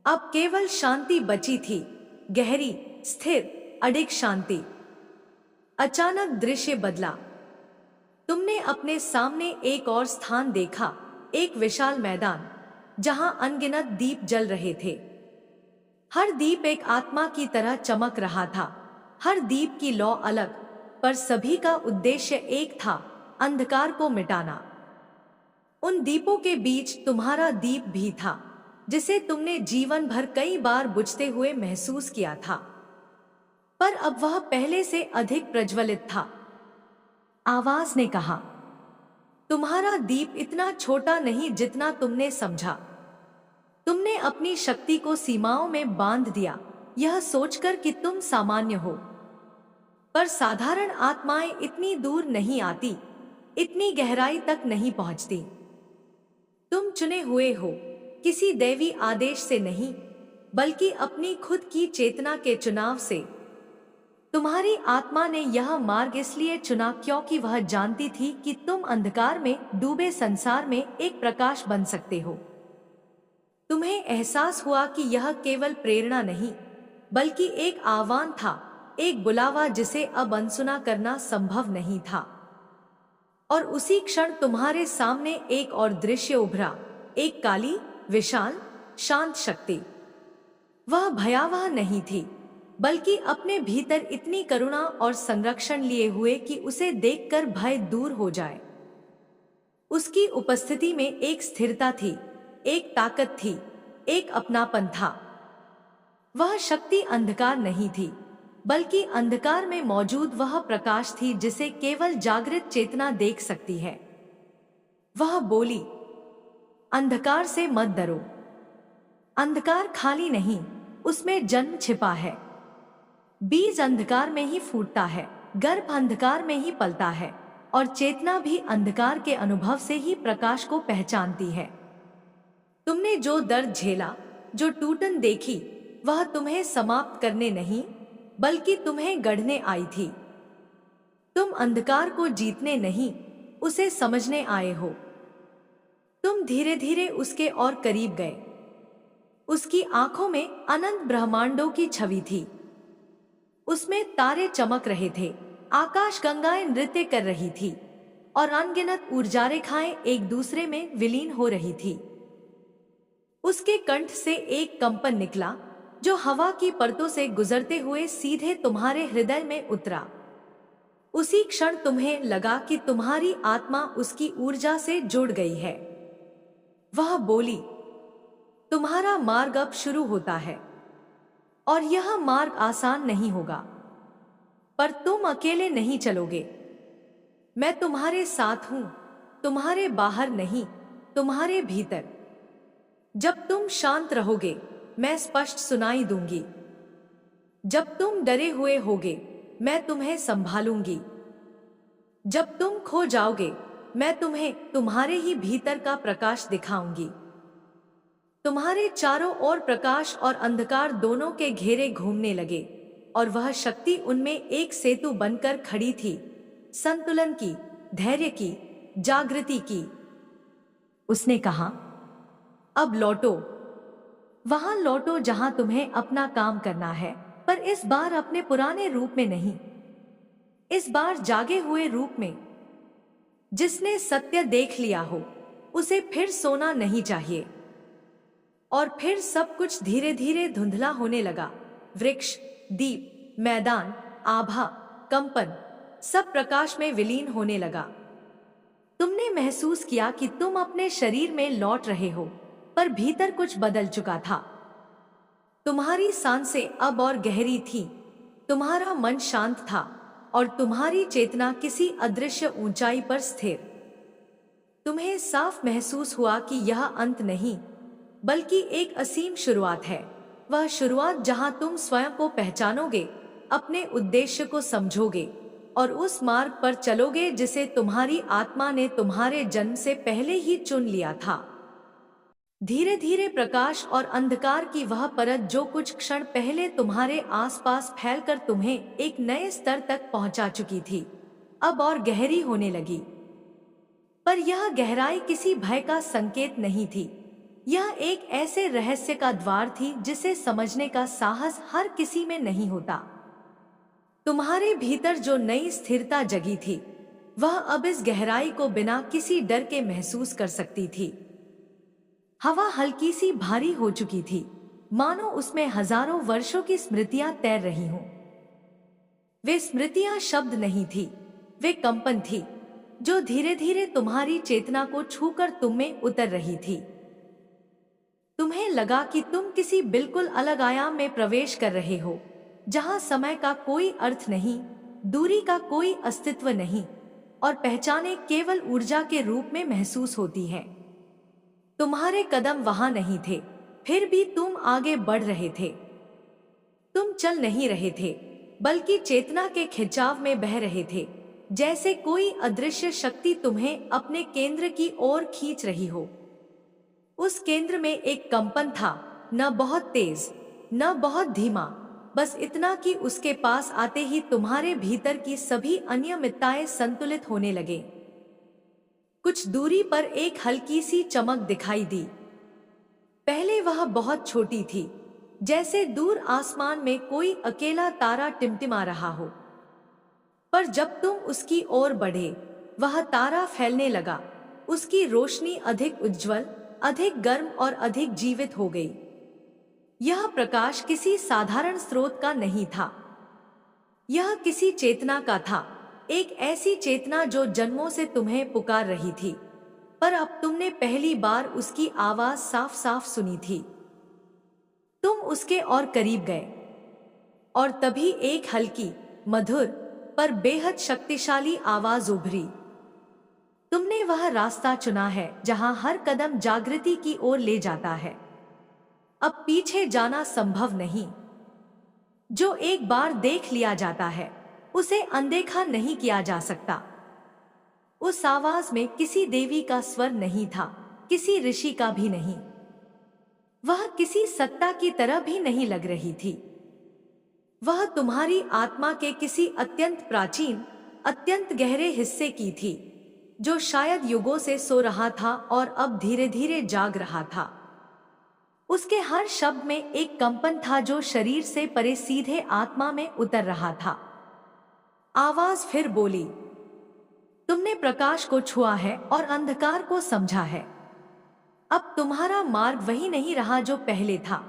अब केवल शांति बची थी, गहरी, स्थिर, अडिग शांति। अचानक दृश्य बदला। तुमने अपने सामने एक और स्थान देखा, एक विशाल मैदान, जहां अनगिनत दीप जल रहे थे। हर दीप एक आत्मा की तरह चमक रहा था। हर दीप की लौ अलग, पर सभी का उद्देश्य एक था, अंधकार को मिटाना। उन दीपों के बीच तुम्हारा दीप भी था, जिसे तुमने जीवन भर कई बार बुझते हुए महसूस किया था, पर अब वह पहले से अधिक प्रज्वलित था। आवाज ने कहा, तुम्हारा दीप इतना छोटा नहीं जितना तुमने समझा। तुमने अपनी शक्ति को सीमाओं में बांध दिया, यह सोचकर कि तुम सामान्य हो। पर साधारण आत्माएं इतनी दूर नहीं आती, इतनी गहराई तक नहीं पहुंचती। तुम चुने हुए हो, किसी दैवी आदेश से नहीं, बल्कि अपनी खुद की चेतना के चुनाव से। तुम्हारी आत्मा ने यह मार्ग इसलिए चुना क्योंकि वह जानती थी कि तुम अंधकार में डूबे संसार में एक प्रकाश बन सकते हो। तुम्हें एहसास हुआ कि यह केवल प्रेरणा नहीं, बल्कि एक आह्वान था, एक बुलावा जिसे अब अनसुना करना संभव नहीं था। और उसी क्षण तुम्हारे सामने एक और दृश्य उभरा, एक काली, विशाल, शांत शक्ति। वह भयावह नहीं थी, बल्कि अपने भीतर इतनी करुणा और संरक्षण लिए हुए कि उसे देखकर भय दूर हो जाए। उसकी उपस्थिति में एक स्थिरता थी, एक ताकत थी, एक अपनापन था। वह शक्ति अंधकार नहीं थी, बल्कि अंधकार में मौजूद वह प्रकाश थी जिसे केवल जागृत चेतना देख सकती है। वह बोली, अंधकार से मत डरो। अंधकार खाली नहीं, उसमें जन्म छिपा है। बीज अंधकार में ही फूटता है, गर्भ अंधकार में ही पलता है, और चेतना भी अंधकार के अनुभव से ही प्रकाश को पहचानती है। तुमने जो दर्द झेला, जो टूटन देखी, वह तुम्हें समाप्त करने नहीं, बल्कि तुम्हें गढ़ने आई थी। तुम अंधकार को जीतने नहीं, उसे समझने आए हो। तुम धीरे धीरे उसके और करीब गए। उसकी आंखों में अनंत ब्रह्मांडों की छवि थी। उसमें तारे चमक रहे थे, आकाश गंगाएं नृत्य कर रही थी, और अनगिनत ऊर्जा रेखाएं एक दूसरे में विलीन हो रही थी। उसके कंठ से एक कंपन निकला, जो हवा की परतों से गुजरते हुए सीधे तुम्हारे हृदय में उतरा। उसी क्षण तुम्हें लगा कि तुम्हारी आत्मा उसकी ऊर्जा से जुड़ गई है। वह बोली, तुम्हारा मार्ग अब शुरू होता है। और यह मार्ग आसान नहीं होगा, पर तुम अकेले नहीं चलोगे। मैं तुम्हारे साथ हूं, तुम्हारे बाहर नहीं, तुम्हारे भीतर। जब तुम शांत रहोगे, मैं स्पष्ट सुनाई दूंगी। जब तुम डरे हुए होगे, मैं तुम्हें संभालूंगी। जब तुम खो जाओगे, मैं तुम्हें तुम्हारे ही भीतर का प्रकाश दिखाऊंगी। तुम्हारे चारों ओर प्रकाश और अंधकार दोनों के घेरे घूमने लगे, और वह शक्ति उनमें एक सेतु बनकर खड़ी थी, संतुलन की, धैर्य की, जागृति की। उसने कहा, अब लौटो, वहां लौटो जहां तुम्हें अपना काम करना है, पर इस बार अपने पुराने रूप में नहीं, इस बार जागे हुए रूप में। जिसने सत्य देख लिया हो, उसे फिर सोना नहीं चाहिए। और फिर सब कुछ धीरे धीरे धुंधला होने लगा। वृक्ष, दीप, मैदान, आभा, कंपन, सब प्रकाश में विलीन होने लगा। तुमने महसूस किया कि तुम अपने शरीर में लौट रहे हो, पर भीतर कुछ बदल चुका था। तुम्हारी सांसें अब और गहरी थी, तुम्हारा मन शांत था, और तुम्हारी चेतना किसी अदृश्य ऊंचाई पर स्थिर। तुम्हें साफ महसूस हुआ कि यह अंत नहीं, बल्कि एक असीम शुरुआत है। वह शुरुआत जहां तुम स्वयं को पहचानोगे, अपने उद्देश्य को समझोगे, और उस मार्ग पर चलोगे जिसे तुम्हारी आत्मा ने तुम्हारे जन्म से पहले ही चुन लिया था। धीरे धीरे प्रकाश और अंधकार की वह परत जो कुछ क्षण पहले तुम्हारे आसपास फैलकर तुम्हें एक नए स्तर तक पहुंचा चुकी थी, अब और गहरी होने लगी। पर यह गहराई किसी भय का संकेत नहीं थी। यह एक ऐसे रहस्य का द्वार थी जिसे समझने का साहस हर किसी में नहीं होता। तुम्हारे भीतर जो नई स्थिरता जगी थी, वह अब इस गहराई को बिना किसी डर के महसूस कर सकती थी। हवा हल्की सी भारी हो चुकी थी, मानो उसमें हजारों वर्षों की स्मृतियां तैर रही हों। वे स्मृतियां शब्द नहीं थी, वे कंपन थी, जो धीरे धीरे तुम्हारी चेतना को छूकर तुम में उतर रही थी। तुम्हें लगा कि तुम किसी बिल्कुल अलग आयाम में प्रवेश कर रहे हो, जहां समय का कोई अर्थ नहीं, दूरी का कोई अस्तित्व नहीं, और पहचाने केवल ऊर्जा के रूप में महसूस होती है। तुम्हारे कदम वहां नहीं थे, फिर भी तुम आगे बढ़ रहे थे। तुम चल नहीं रहे थे, बल्कि चेतना के खिंचाव में बह रहे थे, जैसे कोई अदृश्य शक्ति तुम्हें अपने केंद्र की ओर खींच रही हो। उस केंद्र में एक कंपन था, न बहुत तेज, न बहुत धीमा, बस इतना कि उसके पास आते ही तुम्हारे भीतर की सभी अनियमितताएं संतुलित होने लगे। कुछ दूरी पर एक हल्की सी चमक दिखाई दी। पहले वह बहुत छोटी थी, जैसे दूर आसमान में कोई अकेला तारा टिमटिमा रहा हो। पर जब तुम उसकी ओर बढ़े, वह तारा फैलने लगा। उसकी रोशनी अधिक उज्जवल, अधिक गर्म और अधिक जीवित हो गई। यह प्रकाश किसी साधारण स्रोत का नहीं था, यह किसी चेतना का था, एक ऐसी चेतना जो जन्मों से तुम्हें पुकार रही थी, पर अब तुमने पहली बार उसकी आवाज साफ साफ सुनी थी। तुम उसके और करीब गए, और तभी एक हल्की, मधुर, पर बेहद शक्तिशाली आवाज उभरी। तुमने वह रास्ता चुना है जहां हर कदम जागृति की ओर ले जाता है। अब पीछे जाना संभव नहीं। जो एक बार देख लिया जाता है, उसे अनदेखा नहीं किया जा सकता। उस आवाज में किसी देवी का स्वर नहीं था, किसी ऋषि का भी नहीं। वह किसी सत्ता की तरह भी नहीं लग रही थी। वह तुम्हारी आत्मा के किसी अत्यंत प्राचीन, अत्यंत गहरे हिस्से की थी, जो शायद युगों से सो रहा था और अब धीरे धीरे जाग रहा था। उसके हर शब्द में एक कंपन था जो शरीर से परे सीधे आत्मा में उतर रहा था। आवाज फिर बोली, तुमने प्रकाश को छुआ है और अंधकार को समझा है। अब तुम्हारा मार्ग वही नहीं रहा जो पहले था,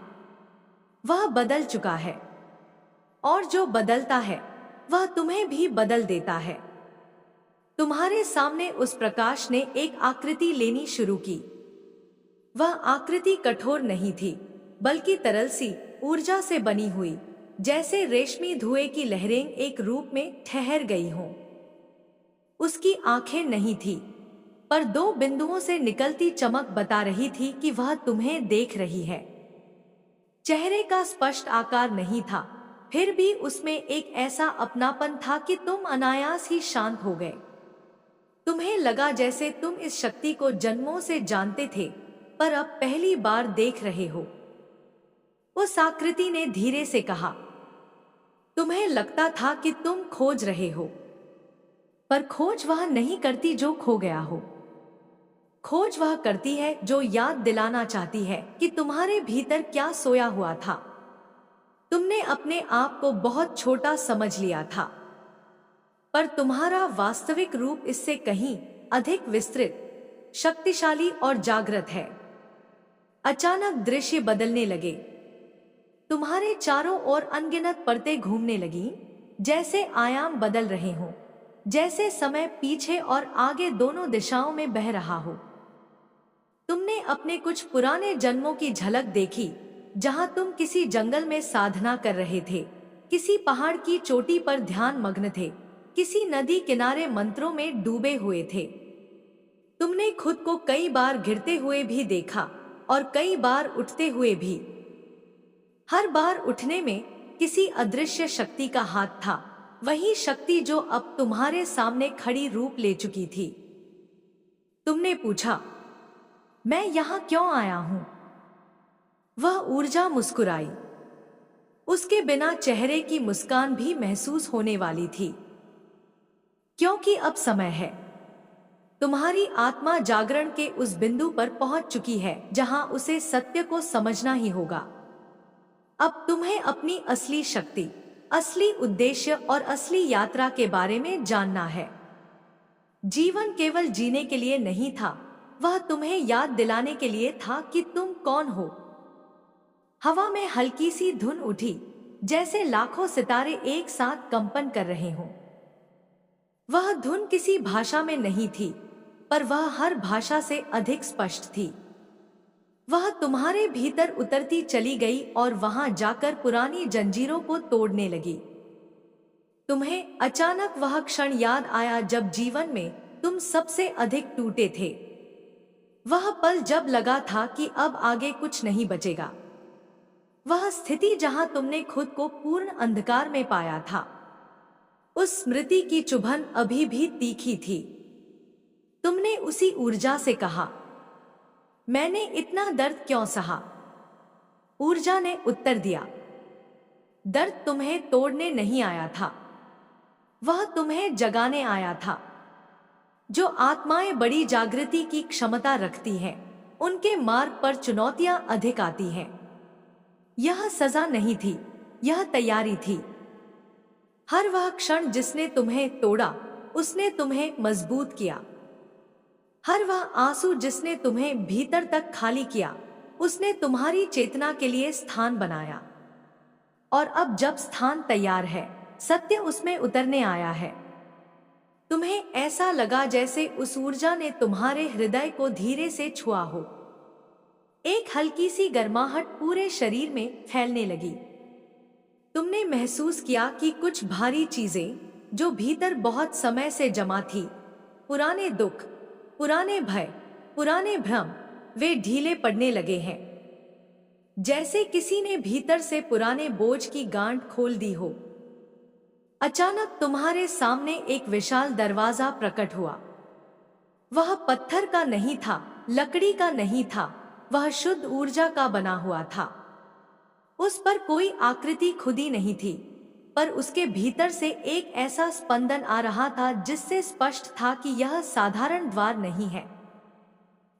वह बदल चुका है, और जो बदलता है वह तुम्हें भी बदल देता है। तुम्हारे सामने उस प्रकाश ने एक आकृति लेनी शुरू की। वह आकृति कठोर नहीं थी, बल्कि तरल सी, ऊर्जा से बनी हुई, जैसे रेशमी धुएं की लहरें एक रूप में ठहर गई हों। उसकी आंखें नहीं थी, पर दो बिंदुओं से निकलती चमक बता रही थी कि वह तुम्हें देख रही है। चेहरे का स्पष्ट आकार नहीं था, फिर भी उसमें एक ऐसा अपनापन था कि तुम अनायास ही शांत हो गए। तुम्हें लगा जैसे तुम इस शक्ति को जन्मों से जानते थे, पर अब पहली बार देख रहे हो। उस आकृति ने धीरे से कहा, तुम्हें लगता था कि तुम खोज रहे हो, पर खोज वह नहीं करती जो खो गया हो। खोज वह करती है जो याद दिलाना चाहती है कि तुम्हारे भीतर क्या सोया हुआ था। तुमने अपने आप को बहुत छोटा समझ लिया था, पर तुम्हारा वास्तविक रूप इससे कहीं अधिक विस्तृत, शक्तिशाली और जागृत है। अचानक दृश्य बदलने लगे। तुम्हारे चारों ओर अनगिनत परतें घूमने लगीं, जैसे आयाम बदल रहे हों, जैसे समय पीछे और आगे दोनों दिशाओं में बह रहा हो। तुमने अपने कुछ पुराने जन्मों की झलक देखी, जहां तुम किसी जंगल में साधना कर रहे थे, किसी पहाड़ की चोटी पर ध्यान मग्न थे, किसी नदी किनारे मंत्रों में डूबे हुए थे। तुमने खुद को कई बार गिरते हुए भी देखा और कई बार उठते हुए भी। हर बार उठने में किसी अदृश्य शक्ति का हाथ था, वही शक्ति जो अब तुम्हारे सामने खड़ी रूप ले चुकी थी। तुमने पूछा, मैं यहां क्यों आया हूं? वह ऊर्जा मुस्कुराई। उसके बिना चेहरे की मुस्कान भी महसूस होने वाली थी। क्योंकि अब समय है। तुम्हारी आत्मा जागरण के उस बिंदु पर पहुंच चुकी है जहां उसे सत्य को समझना ही होगा। अब तुम्हें अपनी असली शक्ति, असली उद्देश्य और असली यात्रा के बारे में जानना है। जीवन केवल जीने के लिए नहीं था, वह तुम्हें याद दिलाने के लिए था कि तुम कौन हो। हवा में हल्की सी धुन उठी, जैसे लाखों सितारे एक साथ कंपन कर रहे हों। वह धुन किसी भाषा में नहीं थी, पर वह हर भाषा से अधिक स्पष्ट थी। वह तुम्हारे भीतर उतरती चली गई और वहां जाकर पुरानी जंजीरों को तोड़ने लगी। तुम्हें अचानक वह क्षण याद आया जब जीवन में तुम सबसे अधिक टूटे थे। वह पल जब लगा था कि अब आगे कुछ नहीं बचेगा। वह स्थिति जहां तुमने खुद को पूर्ण अंधकार में पाया था। उस स्मृति की चुभन अभी भी तीखी थी। तुमने उसी ऊर्जा से कहा, मैंने इतना दर्द क्यों सहा? ऊर्जा ने उत्तर दिया, दर्द तुम्हें तोड़ने नहीं आया था, वह तुम्हें जगाने आया था। जो आत्माएं बड़ी जागृति की क्षमता रखती हैं, उनके मार्ग पर चुनौतियां अधिक आती हैं। यह सजा नहीं थी, यह तैयारी थी। हर वह क्षण जिसने तुम्हें तोड़ा, उसने तुम्हें मजबूत किया। हर वह आंसू जिसने तुम्हें भीतर तक खाली किया, उसने तुम्हारी चेतना के लिए स्थान बनाया। और अब जब स्थान तैयार है, सत्य उसमें उतरने आया है। तुम्हें ऐसा लगा जैसे उस ऊर्जा ने तुम्हारे हृदय को धीरे से छुआ हो। एक हल्की सी गर्माहट पूरे शरीर में फैलने लगी। तुमने महसूस किया कि कुछ भारी चीजें जो भीतर बहुत समय से जमा थी, पुराने दुख, पुराने भय, पुराने भ्रम, वे ढीले पड़ने लगे हैं। जैसे किसी ने भीतर से पुराने बोझ की गांठ खोल दी हो। अचानक तुम्हारे सामने एक विशाल दरवाजा प्रकट हुआ। वह पत्थर का नहीं था, लकड़ी का नहीं था, वह शुद्ध ऊर्जा का बना हुआ था। उस पर कोई आकृति खुदी नहीं थी, पर उसके भीतर से एक ऐसा स्पंदन आ रहा था जिससे स्पष्ट था कि यह साधारण द्वार नहीं है।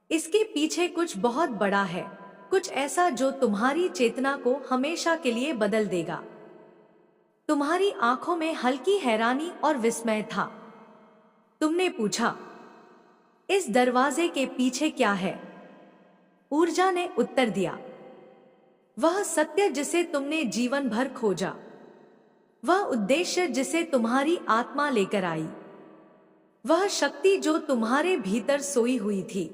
इसके पीछे कुछ बहुत बड़ा है, कुछ ऐसा जो तुम्हारी चेतना को हमेशा के लिए बदल देगा। तुम्हारी आंखों में हल्की हैरानी और विस्मय था। तुमने पूछा, इस दरवाजे के पीछे क्या है? ऊर्जा ने उत्तर दिया, वह सत्य जिसे तुमने जीवन भर खोजा, वह उद्देश्य जिसे तुम्हारी आत्मा लेकर आई, वह शक्ति जो तुम्हारे भीतर सोई हुई थी,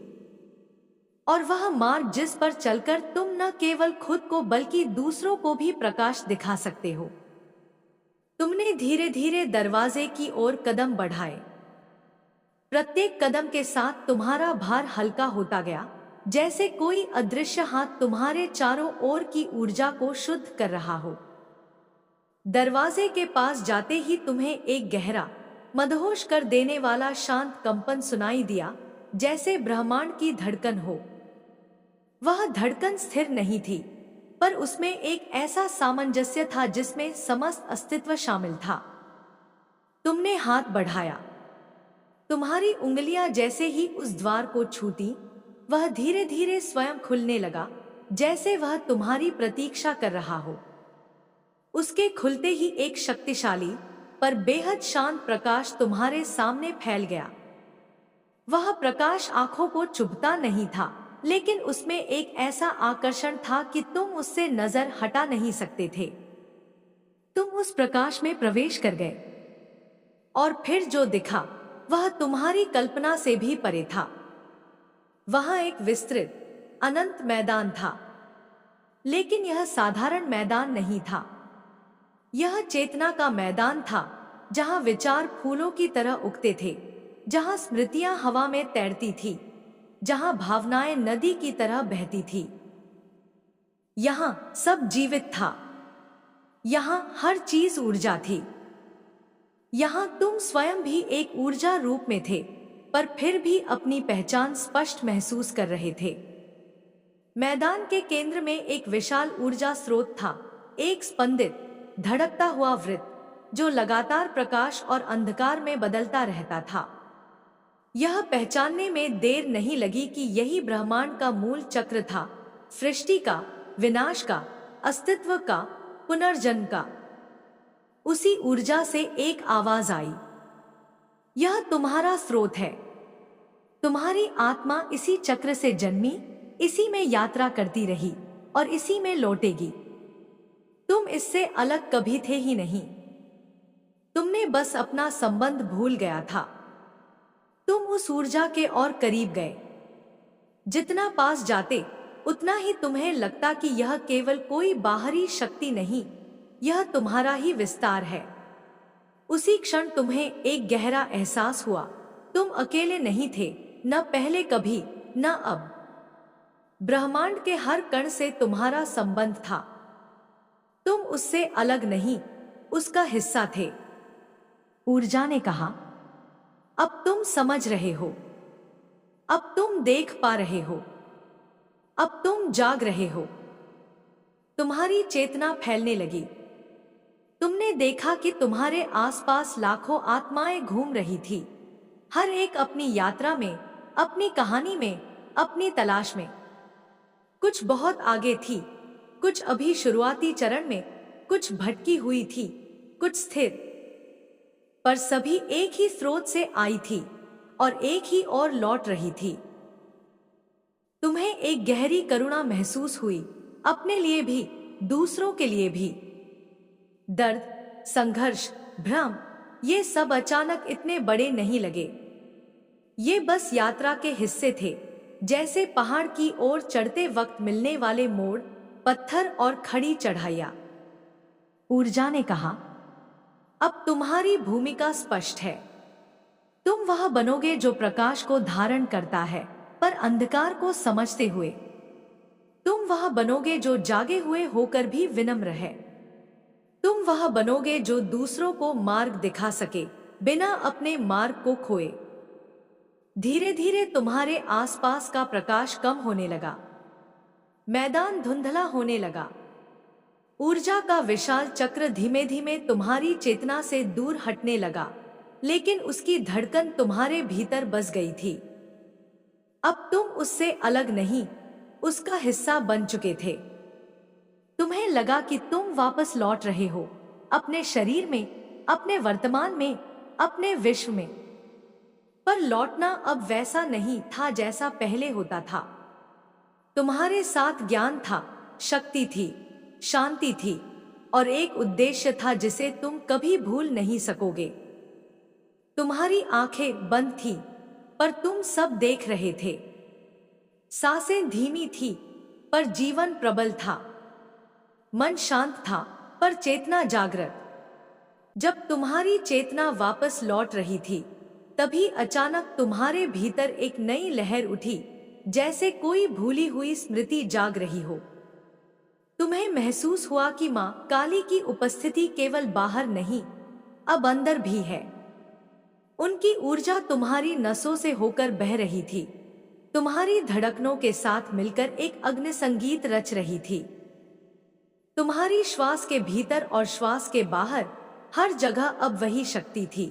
और वह मार्ग जिस पर चलकर तुम न केवल खुद को बल्कि दूसरों को भी प्रकाश दिखा सकते हो। तुमने धीरे धीरे दरवाजे की ओर कदम बढ़ाए। प्रत्येक कदम के साथ तुम्हारा भार हल्का होता गया, जैसे कोई अदृश्य हाथ तुम्हारे चारों ओर की ऊर्जा को शुद्ध कर रहा हो। दरवाजे के पास जाते ही तुम्हें एक गहरा, मदहोश कर देने वाला शांत कंपन सुनाई दिया, जैसे ब्रह्मांड की धड़कन हो। वह धड़कन स्थिर नहीं थी, पर उसमें एक ऐसा सामंजस्य था जिसमें समस्त अस्तित्व शामिल था। तुमने हाथ बढ़ाया। तुम्हारी उंगलियां जैसे ही उस द्वार को छूती, वह धीरे धीरे स्वयं खुलने लगा, जैसे वह तुम्हारी प्रतीक्षा कर रहा हो। उसके खुलते ही एक शक्तिशाली पर बेहद शांत प्रकाश तुम्हारे सामने फैल गया। वह प्रकाश आंखों को चुभता नहीं था, लेकिन उसमें एक ऐसा आकर्षण था कि तुम उससे नजर हटा नहीं सकते थे। तुम उस प्रकाश में प्रवेश कर गए, और फिर जो दिखा वह तुम्हारी कल्पना से भी परे था। वहां एक विस्तृत, अनंत मैदान था, लेकिन यह साधारण मैदान नहीं था। यह चेतना का मैदान था, जहां विचार फूलों की तरह उगते थे, जहां स्मृतियां हवा में तैरती थी, जहां भावनाएं नदी की तरह बहती थी। यहां सब जीवित था। यहां हर चीज ऊर्जा थी। यहां तुम स्वयं भी एक ऊर्जा रूप में थे, पर फिर भी अपनी पहचान स्पष्ट महसूस कर रहे थे। मैदान के केंद्र में एक विशाल ऊर्जा स्रोत था, एक स्पंदित, धड़कता हुआ वृत्त, जो लगातार प्रकाश और अंधकार में बदलता रहता था। यह पहचानने में देर नहीं लगी कि यही ब्रह्मांड का मूल चक्र था, सृष्टि का, विनाश का, अस्तित्व का, पुनर्जन्म का। उसी ऊर्जा से एक आवाज आई, यह तुम्हारा स्रोत है। तुम्हारी आत्मा इसी चक्र से जन्मी, इसी में यात्रा करती रही और इसी में लौटेगी। तुम इससे अलग कभी थे ही नहीं। तुमने बस अपना संबंध भूल गया था। तुम उस ऊर्जा के और करीब गए। जितना पास जाते, उतना ही तुम्हें लगता कि यह केवल कोई बाहरी शक्ति नहीं, यह तुम्हारा ही विस्तार है। उसी क्षण तुम्हें एक गहरा एहसास हुआ, तुम अकेले नहीं थे, न पहले कभी, न अब। ब्रह्मांड के हर कण से तुम्हारा संबंध था। तुम उससे अलग नहीं, उसका हिस्सा थे। ऊर्जा ने कहा, अब तुम समझ रहे हो, अब तुम देख पा रहे हो, अब तुम जाग रहे हो। तुम्हारी चेतना फैलने लगी। तुमने देखा कि तुम्हारे आसपास लाखों आत्माएं घूम रही थी, हर एक अपनी यात्रा में, अपनी कहानी में, अपनी तलाश में। कुछ बहुत आगे थी, कुछ अभी शुरुआती चरण में, कुछ भटकी हुई थी, कुछ स्थिर, पर सभी एक ही स्रोत से आई थी और एक ही ओर लौट रही थी। तुम्हें एक गहरी करुणा महसूस हुई, अपने लिए भी, दूसरों के लिए भी। दर्द, संघर्ष, भ्रम, ये सब अचानक इतने बड़े नहीं लगे। ये बस यात्रा के हिस्से थे, जैसे पहाड़ की ओर चढ़ते वक्त मिलने वाले मोड़, पत्थर और खड़ी चढ़ाइयां। ऊर्जा ने कहा, अब तुम्हारी भूमिका स्पष्ट है। तुम वह बनोगे जो प्रकाश को धारण करता है, पर अंधकार को समझते हुए। तुम वह बनोगे जो जागे हुए होकर भी विनम्र है। तुम वह बनोगे जो दूसरों को मार्ग दिखा सके, बिना अपने मार्ग को खोए। धीरे धीरे तुम्हारे आसपास का प्रकाश कम होने लगा। मैदान धुंधला होने लगा। ऊर्जा का विशाल चक्र धीमे धीमे तुम्हारी चेतना से दूर हटने लगा, लेकिन उसकी धड़कन तुम्हारे भीतर बस गई थी। अब तुम उससे अलग नहीं, उसका हिस्सा बन चुके थे। तुम्हें लगा कि तुम वापस लौट रहे हो, अपने शरीर में, अपने वर्तमान में, अपने विश्व में। पर लौटना अब वैसा नहीं था जैसा पहले होता था। तुम्हारे साथ ज्ञान था, शक्ति थी, शांति थी, और एक उद्देश्य था जिसे तुम कभी भूल नहीं सकोगे। तुम्हारी आंखें बंद थी, पर तुम सब देख रहे थे। सांसें धीमी थी, पर जीवन प्रबल था। मन शांत था पर चेतना जागृत। जब तुम्हारी चेतना वापस लौट रही थी, तभी अचानक तुम्हारे भीतर एक नई लहर उठी, जैसे कोई भूली हुई स्मृति जाग रही हो। तुम्हें महसूस हुआ कि मां काली की उपस्थिति केवल बाहर नहीं, अब अंदर भी है। उनकी ऊर्जा तुम्हारी नसों से होकर बह रही थी, तुम्हारी धड़कनों के साथ मिलकर एक अग्नि संगीत रच रही थी। तुम्हारी श्वास के भीतर और श्वास के बाहर हर जगह अब वही शक्ति थी।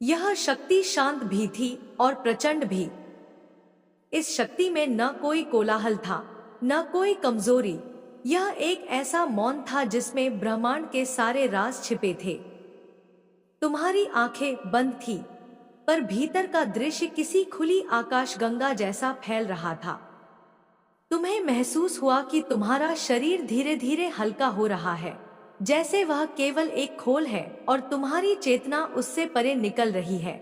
यह शक्ति शांत भी थी और प्रचंड भी। इस शक्ति में न कोई कोलाहल था, न कोई कमजोरी। यह एक ऐसा मौन था जिसमें ब्रह्मांड के सारे राज छिपे थे। तुम्हारी आंखें बंद थी, पर भीतर का दृश्य किसी खुली आकाशगंगा जैसा फैल रहा था। तुम्हें महसूस हुआ कि तुम्हारा शरीर धीरे धीरे हल्का हो रहा है, जैसे वह केवल एक खोल है और तुम्हारी चेतना उससे परे निकल रही है।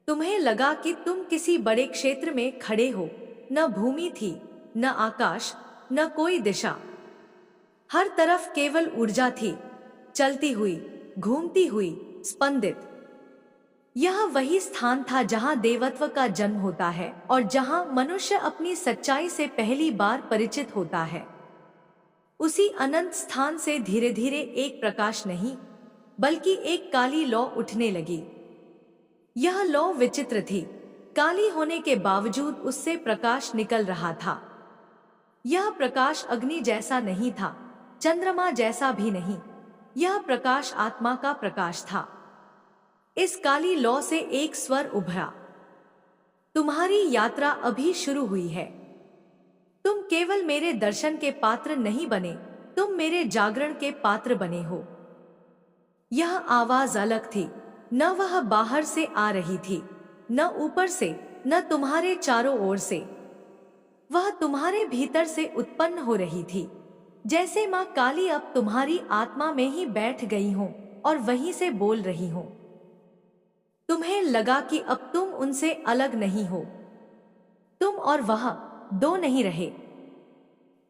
तुम्हें लगा कि तुम किसी बड़े क्षेत्र में खड़े हो, न भूमि थी, न आकाश, न कोई दिशा। हर तरफ केवल ऊर्जा थी, चलती हुई, घूमती हुई, स्पंदित। यह वही स्थान था जहां देवत्व का जन्म होता है और जहां मनुष्य अपनी सच्चाई से पहली बार परिचित होता है। उसी अनंत स्थान से धीरे धीरे एक प्रकाश नहीं, बल्कि एक काली लौ उठने लगी। यह लौ विचित्र थी। काली होने के बावजूद उससे प्रकाश निकल रहा था। यह प्रकाश अग्नि जैसा नहीं था, चंद्रमा जैसा भी नहीं। यह प्रकाश आत्मा का प्रकाश था। इस काली लौ से एक स्वर उभरा, तुम्हारी यात्रा अभी शुरू हुई है। तुम केवल मेरे दर्शन के पात्र नहीं बने, तुम मेरे जागरण के पात्र बने हो। यह आवाज अलग थी, न वह बाहर से आ रही थी, न ऊपर से, न तुम्हारे चारों ओर से। वह तुम्हारे भीतर से उत्पन्न हो रही थी, जैसे मां काली अब तुम्हारी आत्मा में ही बैठ गई हो और वहीं से बोल रही हो। तुम्हें लगा कि अब तुम उनसे अलग नहीं हो। तुम और वह दो नहीं रहे।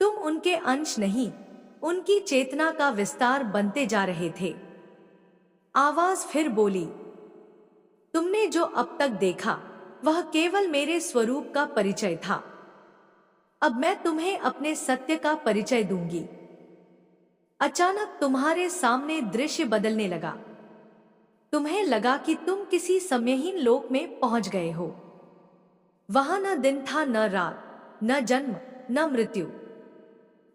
तुम उनके अंश नहीं, उनकी चेतना का विस्तार बनते जा रहे थे। आवाज फिर बोली, तुमने जो अब तक देखा वह केवल मेरे स्वरूप का परिचय था। अब मैं तुम्हें अपने सत्य का परिचय दूंगी। अचानक तुम्हारे सामने दृश्य बदलने लगा। तुम्हें लगा कि तुम किसी समयहीन लोक में पहुंच गए हो। वहां न दिन था, न रात, न जन्म, न मृत्यु।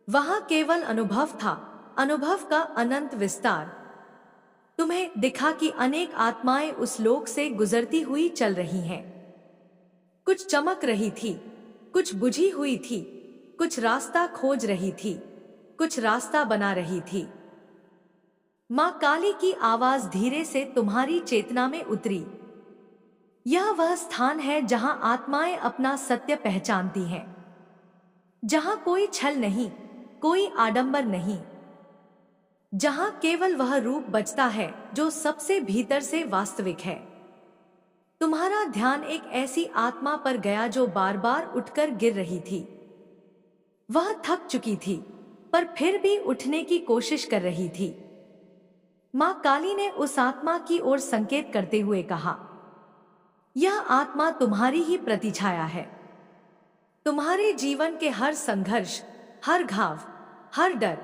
वहां केवल अनुभव था, अनुभव का अनंत विस्तार। तुम्हें दिखा कि अनेक आत्माएं उस लोक से गुजरती हुई चल रही हैं। कुछ चमक रही थी, कुछ बुझी हुई थी, कुछ रास्ता खोज रही थी, कुछ रास्ता बना रही थी। मां काली की आवाज धीरे से तुम्हारी चेतना में उतरी। यह वह स्थान है जहां आत्माएं अपना सत्य पहचानती हैं, जहां कोई छल नहीं, कोई आडंबर नहीं, जहां केवल वह रूप बचता है जो सबसे भीतर से वास्तविक है। तुम्हारा ध्यान एक ऐसी आत्मा पर गया जो बार बार उठकर गिर रही थी। वह थक चुकी थी, पर फिर भी उठने की कोशिश कर रही थी। मां काली ने उस आत्मा की ओर संकेत करते हुए कहा, यह आत्मा तुम्हारी ही प्रतिछाया है। तुम्हारे जीवन के हर संघर्ष, हर घाव, हर डर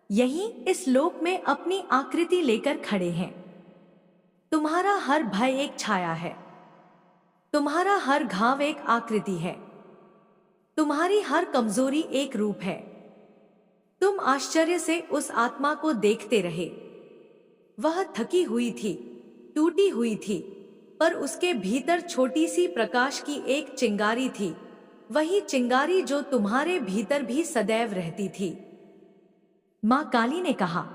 यहीं इस लोक में अपनी आकृति लेकर खड़े हैं। तुम्हारा हर भय एक छाया है, तुम्हारा हर घाव एक आकृति है, तुम्हारी हर कमजोरी एक रूप है। तुम आश्चर्य से उस आत्मा को देखते रहे। वह थकी हुई थी, टूटी हुई थी, पर उसके भीतर छोटी सी प्रकाश की एक चिंगारी थी, वही चिंगारी जो तुम्हारे भीतर भी सदैव रहती थी। मां काली ने कहा,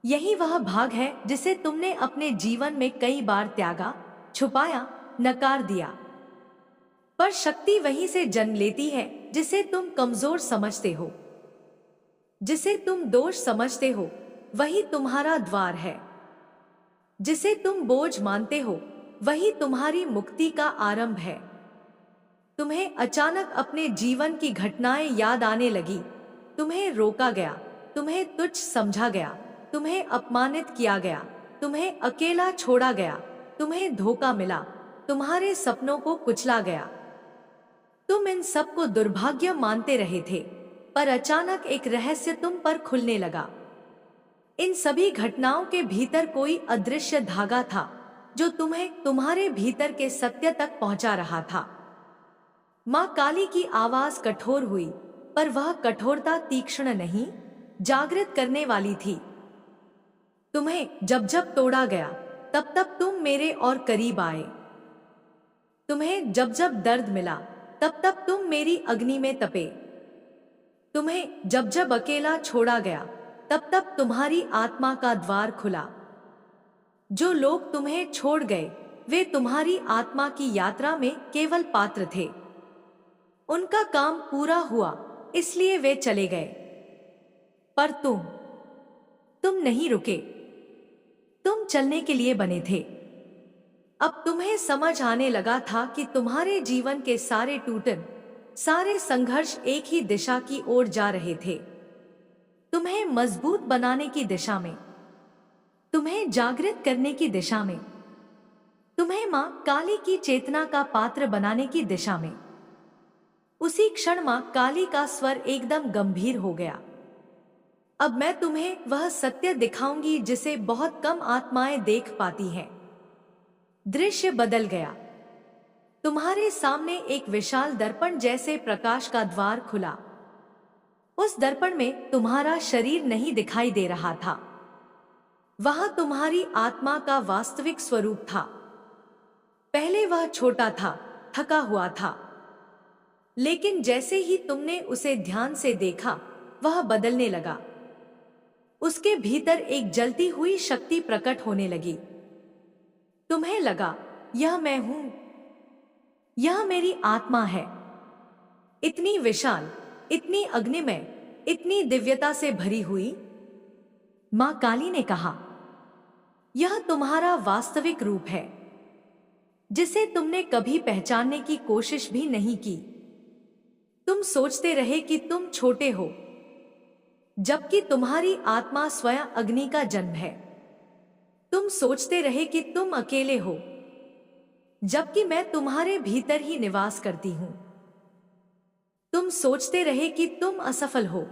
यही वह भाग है जिसे तुमने अपने जीवन में कई बार त्यागा, छुपाया, नकार दिया। पर शक्ति वहीं से जन्म लेती है जिसे तुम कमजोर समझते हो, जिसे तुम दोष समझते हो, वही तुम्हारा द्वार है। जिसे तुम बोझ मानते हो, वही तुम्हारी मुक्ति का आरंभ है। तुम्हें अचानक अपने जीवन की घटनाएं याद आने लगी। तुम्हें रोका गया, तुम्हें तुच्छ समझा गया, तुम्हें अपमानित किया गया, तुम्हें अकेला छोड़ा गया, तुम्हें धोखा मिला, तुम्हारे सपनों को कुचला गया। तुम इन सब को दुर्भाग्य मानते रहे थे, पर अचानक एक रहस्य तुम पर खुलने लगा। इन सभी घटनाओं के भीतर कोई अदृश्य धागा था जो तुम्हें तुम्हारे भीतर के सत्य तक पहुंचा रहा था। मां काली की आवाज कठोर हुई, पर वह कठोरता तीक्ष्ण नहीं, जागृत करने वाली थी। तुम्हें जब जब तोड़ा गया, तब तब तुम मेरे और करीब आए। तुम्हें जब जब दर्द मिला, तब तब तुम मेरी अग्नि में तपे। तुम्हें जब जब अकेला छोड़ा गया, तब तब तुम्हारी आत्मा का द्वार खुला। जो लोग तुम्हें छोड़ गए, वे तुम्हारी आत्मा की यात्रा में केवल पात्र थे। उनका काम पूरा हुआ, इसलिए वे चले गए। पर तुम नहीं रुके। तुम चलने के लिए बने थे। अब तुम्हें समझ आने लगा था कि तुम्हारे जीवन के सारे टूटन, सारे संघर्ष एक ही दिशा की ओर जा रहे थे, तुम्हें मजबूत बनाने की दिशा में, तुम्हें जागृत करने की दिशा में, तुम्हें मां काली की चेतना का पात्र बनाने की दिशा में। उसी क्षण मां काली का स्वर एकदम गंभीर हो गया। अब मैं तुम्हें वह सत्य दिखाऊंगी जिसे बहुत कम आत्माएं देख पाती हैं। दृश्य बदल गया। तुम्हारे सामने एक विशाल दर्पण जैसे प्रकाश का द्वार खुला। उस दर्पण में तुम्हारा शरीर नहीं दिखाई दे रहा था। वहां तुम्हारी आत्मा का वास्तविक स्वरूप था। पहले वह छोटा था, थका हुआ था, लेकिन जैसे ही तुमने उसे ध्यान से देखा, वह बदलने लगा। उसके भीतर एक जलती हुई शक्ति प्रकट होने लगी। तुम्हें लगा, यह मैं हूं, यह मेरी आत्मा है, इतनी विशाल, इतनी अग्निमय, इतनी दिव्यता से भरी हुई। मां काली ने कहा, यह तुम्हारा वास्तविक रूप है, जिसे तुमने कभी पहचानने की कोशिश भी नहीं की। तुम सोचते रहे कि तुम छोटे हो, जबकि तुम्हारी आत्मा स्वयं अग्नि का जन्म है। तुम सोचते रहे कि तुम अकेले हो, जबकि मैं तुम्हारे भीतर ही निवास करती हूं। तुम सोचते रहे कि तुम असफल हो,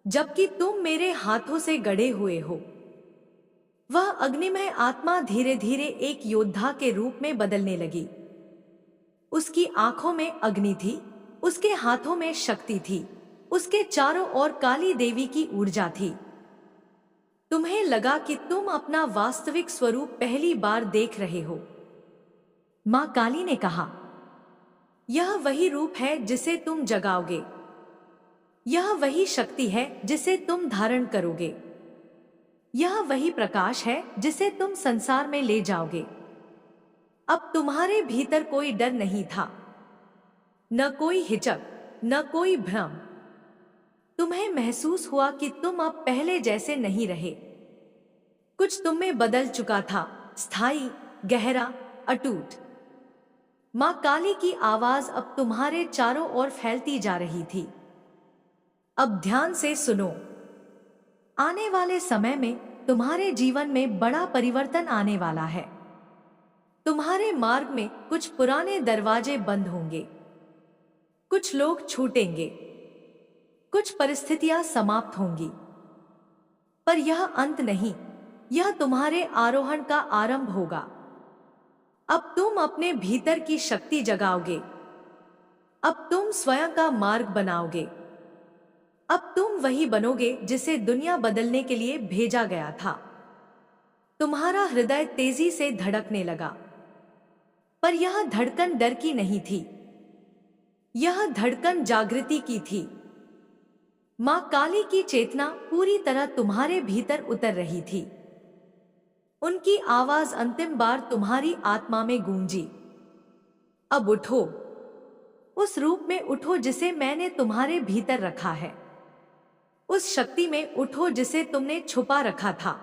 जबकि तुम मेरे हाथों से गढ़े हुए हो। वह अग्निमय आत्मा धीरे धीरे एक योद्धा के रूप में बदलने लगी। उसकी आंखों में अग्नि थी, उसके हाथों में शक्ति थी, उसके चारों ओर काली देवी की ऊर्जा थी। तुम्हें लगा कि तुम अपना वास्तविक स्वरूप पहली बार देख रहे हो। मां काली ने कहा, यह वही रूप है जिसे तुम जगाओगे, यह वही शक्ति है जिसे तुम धारण करोगे, यह वही प्रकाश है जिसे तुम संसार में ले जाओगे। अब तुम्हारे भीतर कोई डर नहीं था, न कोई हिचक, न कोई भ्रम। तुम्हें महसूस हुआ कि तुम अब पहले जैसे नहीं रहे। कुछ तुम में बदल चुका था, स्थायी, गहरा, अटूट। मां काली की आवाज अब तुम्हारे चारों ओर फैलती जा रही थी। अब ध्यान से सुनो। आने वाले समय में तुम्हारे जीवन में बड़ा परिवर्तन आने वाला है। तुम्हारे मार्ग में कुछ पुराने दरवाजे बंद होंगे, कुछ लोग छूटेंगे, कुछ परिस्थितियां समाप्त होंगी। पर यह अंत नहीं, यह तुम्हारे आरोहण का आरंभ होगा। अब तुम अपने भीतर की शक्ति जगाओगे। अब तुम स्वयं का मार्ग बनाओगे। अब तुम वही बनोगे जिसे दुनिया बदलने के लिए भेजा गया था। तुम्हारा हृदय तेजी से धड़कने लगा, पर यह धड़कन डर की नहीं थी, यह धड़कन जागृति की थी। मां काली की चेतना पूरी तरह तुम्हारे भीतर उतर रही थी। उनकी आवाज अंतिम बार तुम्हारी आत्मा में गूंजी, अब उठो, उस रूप में उठो जिसे मैंने तुम्हारे भीतर रखा है। उस शक्ति में उठो जिसे तुमने छुपा रखा था।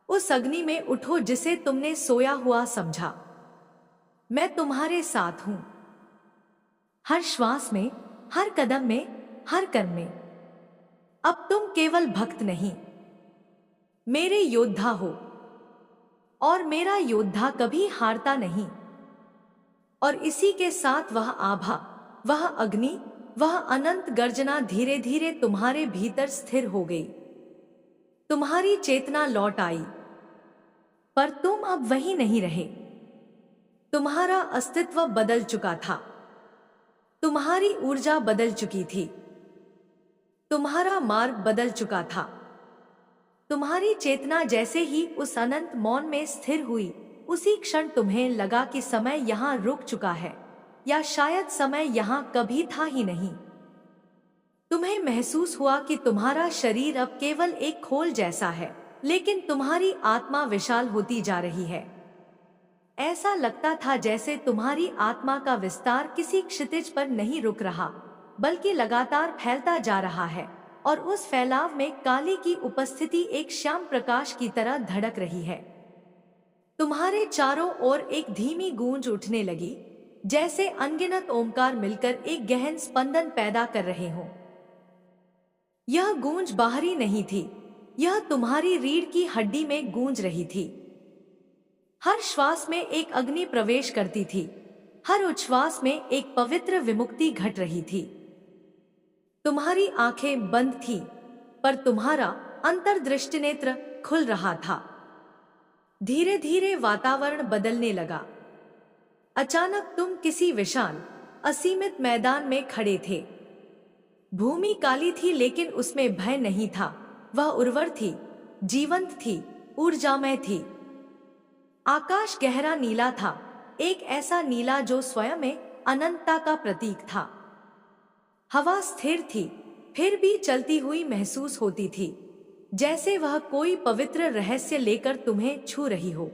उस अग्नि में उठो जिसे तुमने सोया हुआ समझा। मैं तुम्हारे साथ हूं। हर श्वास में, हर कदम में, हर कर्म में। अब तुम केवल भक्त नहीं, मेरे योद्धा हो। और मेरा योद्धा कभी हारता नहीं। और इसी के साथ वह आभा, वह अग्नि, वह अनंत गर्जना धीरे धीरे तुम्हारे भीतर स्थिर हो गई। तुम्हारी चेतना लौट आई। पर तुम अब वही नहीं रहे। तुम्हारा अस्तित्व बदल चुका था। तुम्हारी ऊर्जा बदल चुकी थी। तुम्हारा मार्ग बदल चुका था। तुम्हारी चेतना जैसे ही उस अनंत मौन में स्थिर हुई, उसी क्षण तुम्हें लगा कि समय यहां रुक चुका है, या शायद समय यहां कभी था ही नहीं। तुम्हें महसूस हुआ कि तुम्हारा शरीर अब केवल एक खोल जैसा है, लेकिन तुम्हारी आत्मा विशाल होती जा रही है। ऐसा लगता था जैसे तुम्हारी आत्मा का विस्तार किसी क्षितिज पर नहीं रुक रहा, बल्कि लगातार फैलता जा रहा है, और उस फैलाव में काली की उपस्थिति एक श्याम प्रकाश की तरह धड़क रही है। तुम्हारे चारों ओर एक धीमी गूंज उठने लगी, जैसे अनगिनत ओमकार मिलकर एक गहन स्पंदन पैदा कर रहे हों। यह गूंज बाहरी नहीं थी, यह तुम्हारी रीढ़ की हड्डी में गूंज रही थी। हर श्वास में एक अग्नि प्रवेश करती थी, हर उच्छ्वास में एक पवित्र विमुक्ति घट रही थी। तुम्हारी आंखें बंद थी, पर तुम्हारा अंतर्दृष्टि नेत्र खुल रहा था। धीरे धीरे वातावरण बदलने लगा। अचानक तुम किसी विशाल, असीमित मैदान में खड़े थे। भूमि काली थी, लेकिन उसमें भय नहीं था। वह उर्वर थी, जीवंत थी, ऊर्जामय थी। आकाश गहरा नीला था, एक ऐसा नीला जो स्वयं में अनंतता का प्रतीक था। हवा स्थिर थी, फिर भी चलती हुई महसूस होती थी, जैसे वह कोई पवित्र रहस्य लेकर तुम्हें छू रही हो।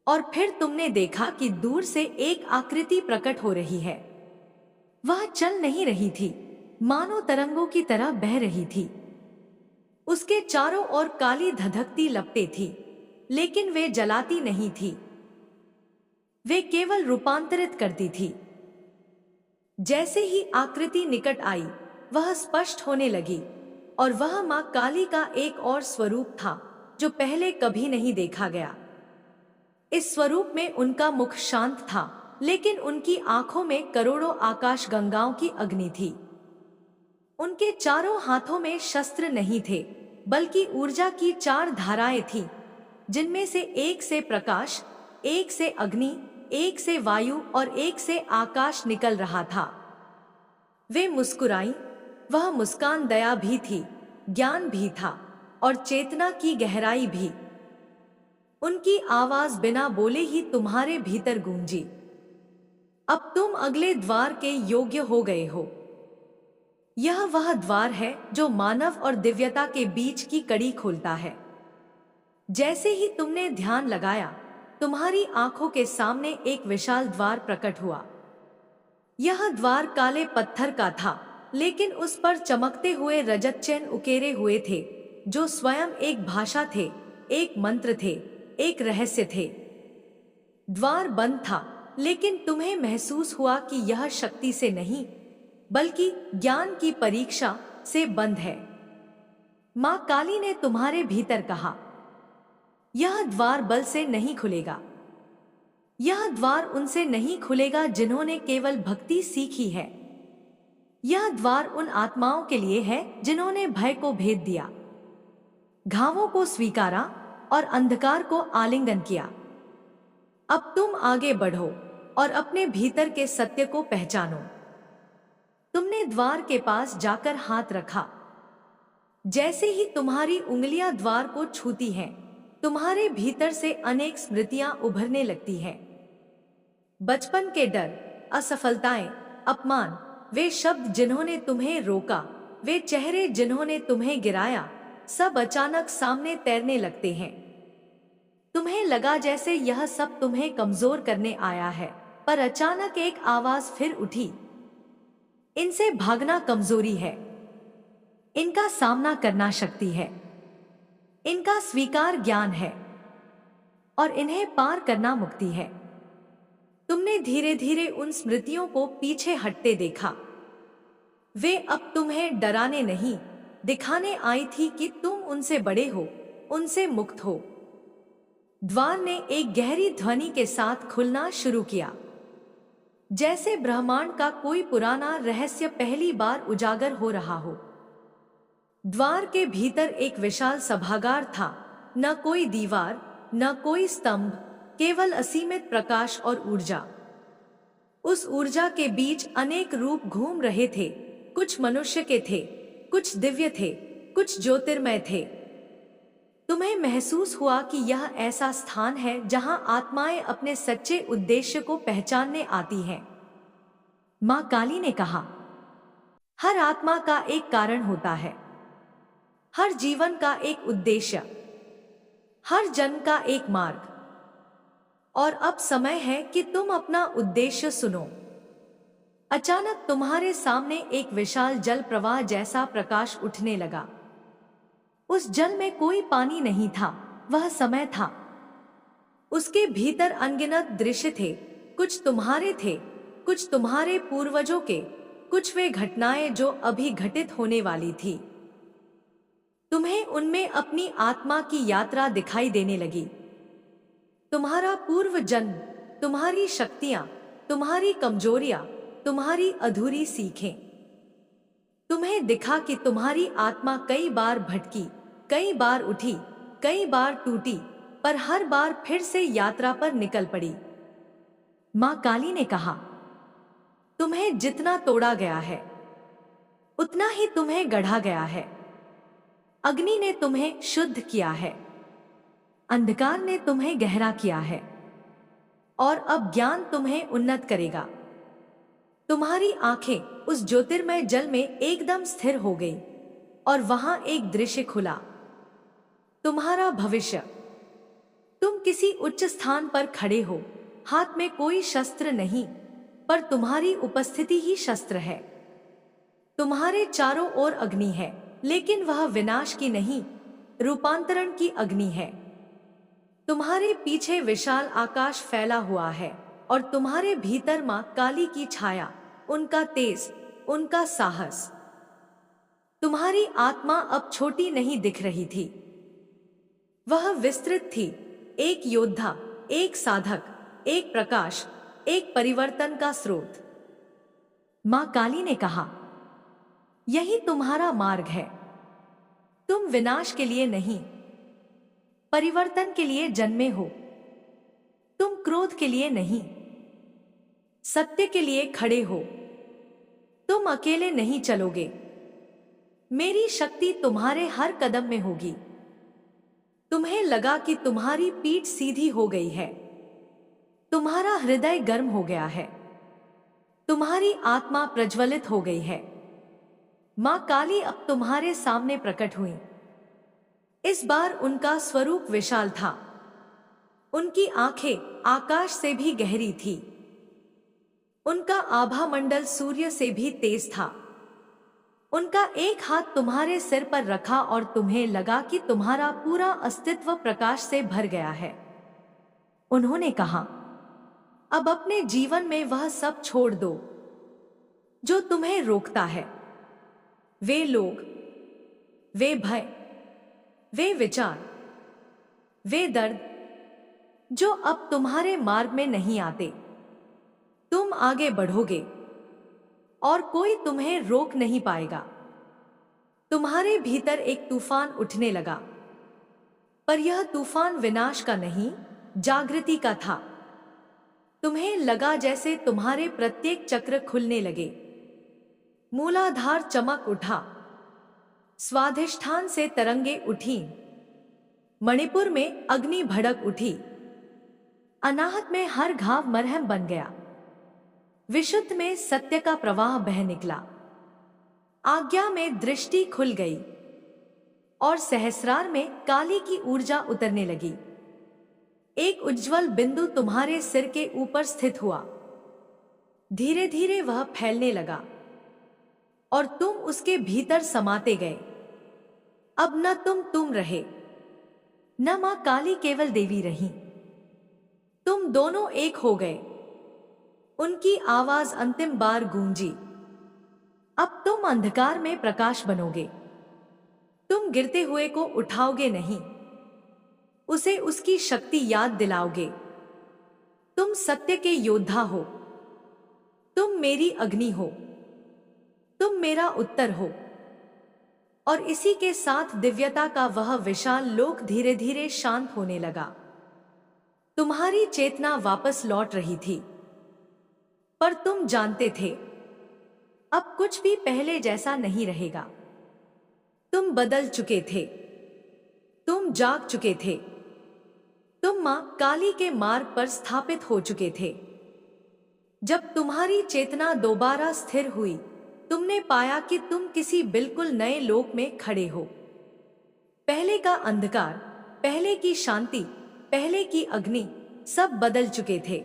और फिर तुमने देखा कि दूर से एक आकृति प्रकट हो रही है। वह चल नहीं रही थी, मानो तरंगों की तरह बह रही थी। उसके चारों ओर काली धधकती लपटें थी, लेकिन वे जलाती नहीं थी, वे केवल रूपांतरित करती थी। जैसे ही आकृति निकट आई, वह स्पष्ट होने लगी, और वह मां काली का एक और स्वरूप था जो पहले कभी नहीं देखा गया। इस स्वरूप में उनका मुख शांत था, लेकिन उनकी आंखों में करोड़ों आकाश गंगाओं की अग्नि थी। उनके चारों हाथों में शस्त्र नहीं थे, बल्कि ऊर्जा की 4 धाराएं थीं, जिनमें से एक से प्रकाश, एक से अग्नि, एक से वायु और एक से आकाश निकल रहा था। वे मुस्कुराई। वह मुस्कान दया भी थी, ज्ञान भी था, और चेतना की गहराई भी। उनकी आवाज बिना बोले ही तुम्हारे भीतर गूंजी। अब तुम अगले द्वार के योग्य हो गए हो। यह वह द्वार है जो मानव और दिव्यता के बीच की कड़ी खोलता है। जैसे ही तुमने ध्यान लगाया, तुम्हारी आंखों के सामने एक विशाल द्वार प्रकट हुआ। यह द्वार काले पत्थर का था, लेकिन उस पर चमकते हुए रजत चिन्ह उकेरे हुए थे, जो स्वयं एक भाषा थे, एक मंत्र थे, एक रहस्य थे। द्वार बंद था, लेकिन तुम्हें महसूस हुआ कि यह शक्ति से नहीं, बल्कि ज्ञान की परीक्षा से बंद है। मां काली ने तुम्हारे भीतर कहा, यह द्वार बल से नहीं खुलेगा। यह द्वार उनसे नहीं खुलेगा जिन्होंने केवल भक्ति सीखी है। यह द्वार उन आत्माओं के लिए है जिन्होंने भय को भेद दिया, घावों को स्वीकारा और अंधकार को आलिंगन किया। अब तुम आगे बढ़ो और अपने भीतर के सत्य को पहचानो। तुमने द्वार के पास जाकर हाथ रखा। जैसे ही तुम्हारी उंगलियां द्वार को छूती हैं, तुम्हारे भीतर से अनेक स्मृतियां उभरने लगती हैं। बचपन के डर, असफलताएं, अपमान, वे शब्द जिन्होंने तुम्हें रोका, वे चेहरे जिन्होंने तुम्हें गिराया, सब अचानक सामने तैरने लगते हैं। तुम्हें लगा जैसे यह सब तुम्हें कमजोर करने आया है, पर अचानक एक आवाज फिर उठी, इनसे भागना कमजोरी है, इनका सामना करना शक्ति है, इनका स्वीकार ज्ञान है, और इन्हें पार करना मुक्ति है। तुमने धीरे धीरे उन स्मृतियों को पीछे हटते देखा। वे अब तुम्हें डराने नहीं, दिखाने आई थी कि तुम उनसे बड़े हो, उनसे मुक्त हो। द्वार ने एक गहरी ध्वनि के साथ खुलना शुरू किया, जैसे ब्रह्मांड का कोई पुराना रहस्य पहली बार उजागर हो रहा हो। द्वार के भीतर एक विशाल सभागार था, न कोई दीवार, न कोई स्तंभ, केवल असीमित प्रकाश और ऊर्जा। उस ऊर्जा के बीच अनेक रूप घूम रहे थे, कुछ मनुष्य के थे, कुछ दिव्य थे, कुछ ज्योतिर्मय थे। तुम्हें महसूस हुआ कि यह ऐसा स्थान है जहां आत्माएं अपने सच्चे उद्देश्य को पहचानने आती हैं। मां काली ने कहा, हर आत्मा का एक कारण होता है, हर जीवन का एक उद्देश्य, हर जन्म का एक मार्ग। और अब समय है कि तुम अपना उद्देश्य सुनो। अचानक तुम्हारे सामने एक विशाल जल प्रवाह जैसा प्रकाश उठने लगा। उस जल में कोई पानी नहीं था, वह समय था। उसके भीतर अनगिनत दृश्य थे, कुछ तुम्हारे थे, कुछ तुम्हारे पूर्वजों के, कुछ वे घटनाएं जो अभी घटित होने वाली थी। तुम्हें उनमें अपनी आत्मा की यात्रा दिखाई देने लगी। तुम्हारा पूर्व जन्म, तुम्हारी शक्तियां, तुम्हारी कमजोरियां, तुम्हारी अधूरी सीखें। तुम्हें दिखा कि तुम्हारी आत्मा कई बार भटकी, कई बार उठी, कई बार टूटी, पर हर बार फिर से यात्रा पर निकल पड़ी। मां काली ने कहा, तुम्हें जितना तोड़ा गया है उतना ही तुम्हें गढ़ा गया है। अग्नि ने तुम्हें शुद्ध किया है, अंधकार ने तुम्हें गहरा किया है, और अब ज्ञान तुम्हें उन्नत करेगा। तुम्हारी आंखें उस ज्योतिर्मय जल में एकदम स्थिर हो गई, और वहां एक दृश्य खुला, तुम्हारा भविष्य। तुम किसी उच्च स्थान पर खड़े हो, हाथ में कोई शस्त्र नहीं, पर तुम्हारी उपस्थिति ही शस्त्र है। तुम्हारे चारों ओर अग्नि है, लेकिन वह विनाश की नहीं, रूपांतरण की अग्नि है। तुम्हारे पीछे विशाल आकाश फैला हुआ है, और तुम्हारे भीतर मां काली की छाया, उनका तेज, उनका साहस। तुम्हारी आत्मा अब छोटी नहीं दिख रही थी, वह विस्तृत थी, एक योद्धा, एक साधक, एक प्रकाश, एक परिवर्तन का स्रोत। मां काली ने कहा, यही तुम्हारा मार्ग है। तुम विनाश के लिए नहीं, परिवर्तन के लिए जन्मे हो। तुम क्रोध के लिए नहीं, सत्य के लिए खड़े हो। तुम अकेले नहीं चलोगे, मेरी शक्ति तुम्हारे हर कदम में होगी। तुम्हें लगा कि तुम्हारी पीठ सीधी हो गई है, तुम्हारा हृदय गर्म हो गया है, तुम्हारी आत्मा प्रज्वलित हो गई है। मां काली अब तुम्हारे सामने प्रकट हुई। इस बार उनका स्वरूप विशाल था, उनकी आंखें आकाश से भी गहरी थी, उनका आभा मंडल सूर्य से भी तेज था। उनका एक हाथ तुम्हारे सिर पर रखा और तुम्हें लगा कि तुम्हारा पूरा अस्तित्व प्रकाश से भर गया है। उन्होंने कहा, अब अपने जीवन में वह सब छोड़ दो जो तुम्हें रोकता है। वे लोग, वे भय, वे विचार, वे दर्द जो अब तुम्हारे मार्ग में नहीं आते। तुम आगे बढ़ोगे और कोई तुम्हें रोक नहीं पाएगा। तुम्हारे भीतर एक तूफान उठने लगा, पर यह तूफान विनाश का नहीं, जागृति का था। तुम्हें लगा जैसे तुम्हारे प्रत्येक चक्र खुलने लगे, मूलाधार चमक उठा, स्वाधिष्ठान से तरंगे उठी, मणिपुर में अग्नि भड़क उठी, अनाहत में हर घाव मरहम बन गया, विशुद्ध में सत्य का प्रवाह बह निकला, आज्ञा में दृष्टि खुल गई, और सहस्रार में काली की ऊर्जा उतरने लगी। एक उज्ज्वल बिंदु तुम्हारे सिर पर रखा और तुम्हें लगा कि तुम्हारी पीठ सीधी हो गई है, तुम्हारी आत्मा प्रज्वलित हो गई है। एक उज्ज्वल बिंदु तुम्हारे सिर के ऊपर स्थित हुआ, धीरे धीरे वह फैलने लगा और तुम उसके भीतर समाते गए। अब न तुम रहे, न मां काली केवल देवी रही, तुम दोनों एक हो गए। उनकी आवाज अंतिम बार गूंजी। अब तुम अंधकार में प्रकाश बनोगे। तुम गिरते हुए को उठाओगे नहीं, उसे उसकी शक्ति याद दिलाओगे। तुम सत्य के योद्धा हो। तुम मेरी अग्नि हो। तुम मेरा उत्तर हो। और इसी के साथ दिव्यता का वह विशाल लोक धीरे धीरे शांत होने लगा। तुम्हारी चेतना वापस लौट रही थी, पर तुम जानते थे अब कुछ भी पहले जैसा नहीं रहेगा। तुम बदल चुके थे। तुम जाग चुके थे। तुम मां काली के मार्ग पर स्थापित हो चुके थे। जब तुम्हारी चेतना दोबारा स्थिर हुई, तुमने पाया कि तुम किसी बिल्कुल नए लोक में खड़े हो। पहले का अंधकार, पहले की शांति, पहले की अग्नि सब बदल चुके थे।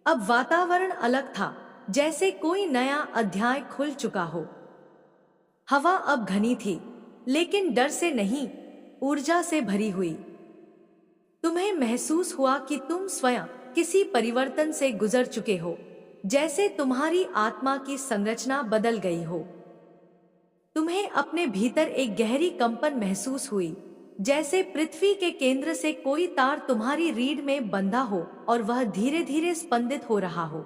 अब वातावरण अलग था, जैसे कोई नया अध्याय खुल चुका हो। हवा अब घनी थी, लेकिन डर से नहीं, ऊर्जा से भरी हुई। तुम्हें महसूस हुआ कि तुम स्वयं किसी परिवर्तन से गुजर चुके हो, जैसे तुम्हारी आत्मा की संरचना बदल गई हो। तुम्हें अपने भीतर एक गहरी कंपन महसूस हुई, जैसे पृथ्वी के केंद्र से कोई तार तुम्हारी रीढ़ में बंधा हो और वह धीरे धीरे स्पंदित हो रहा हो।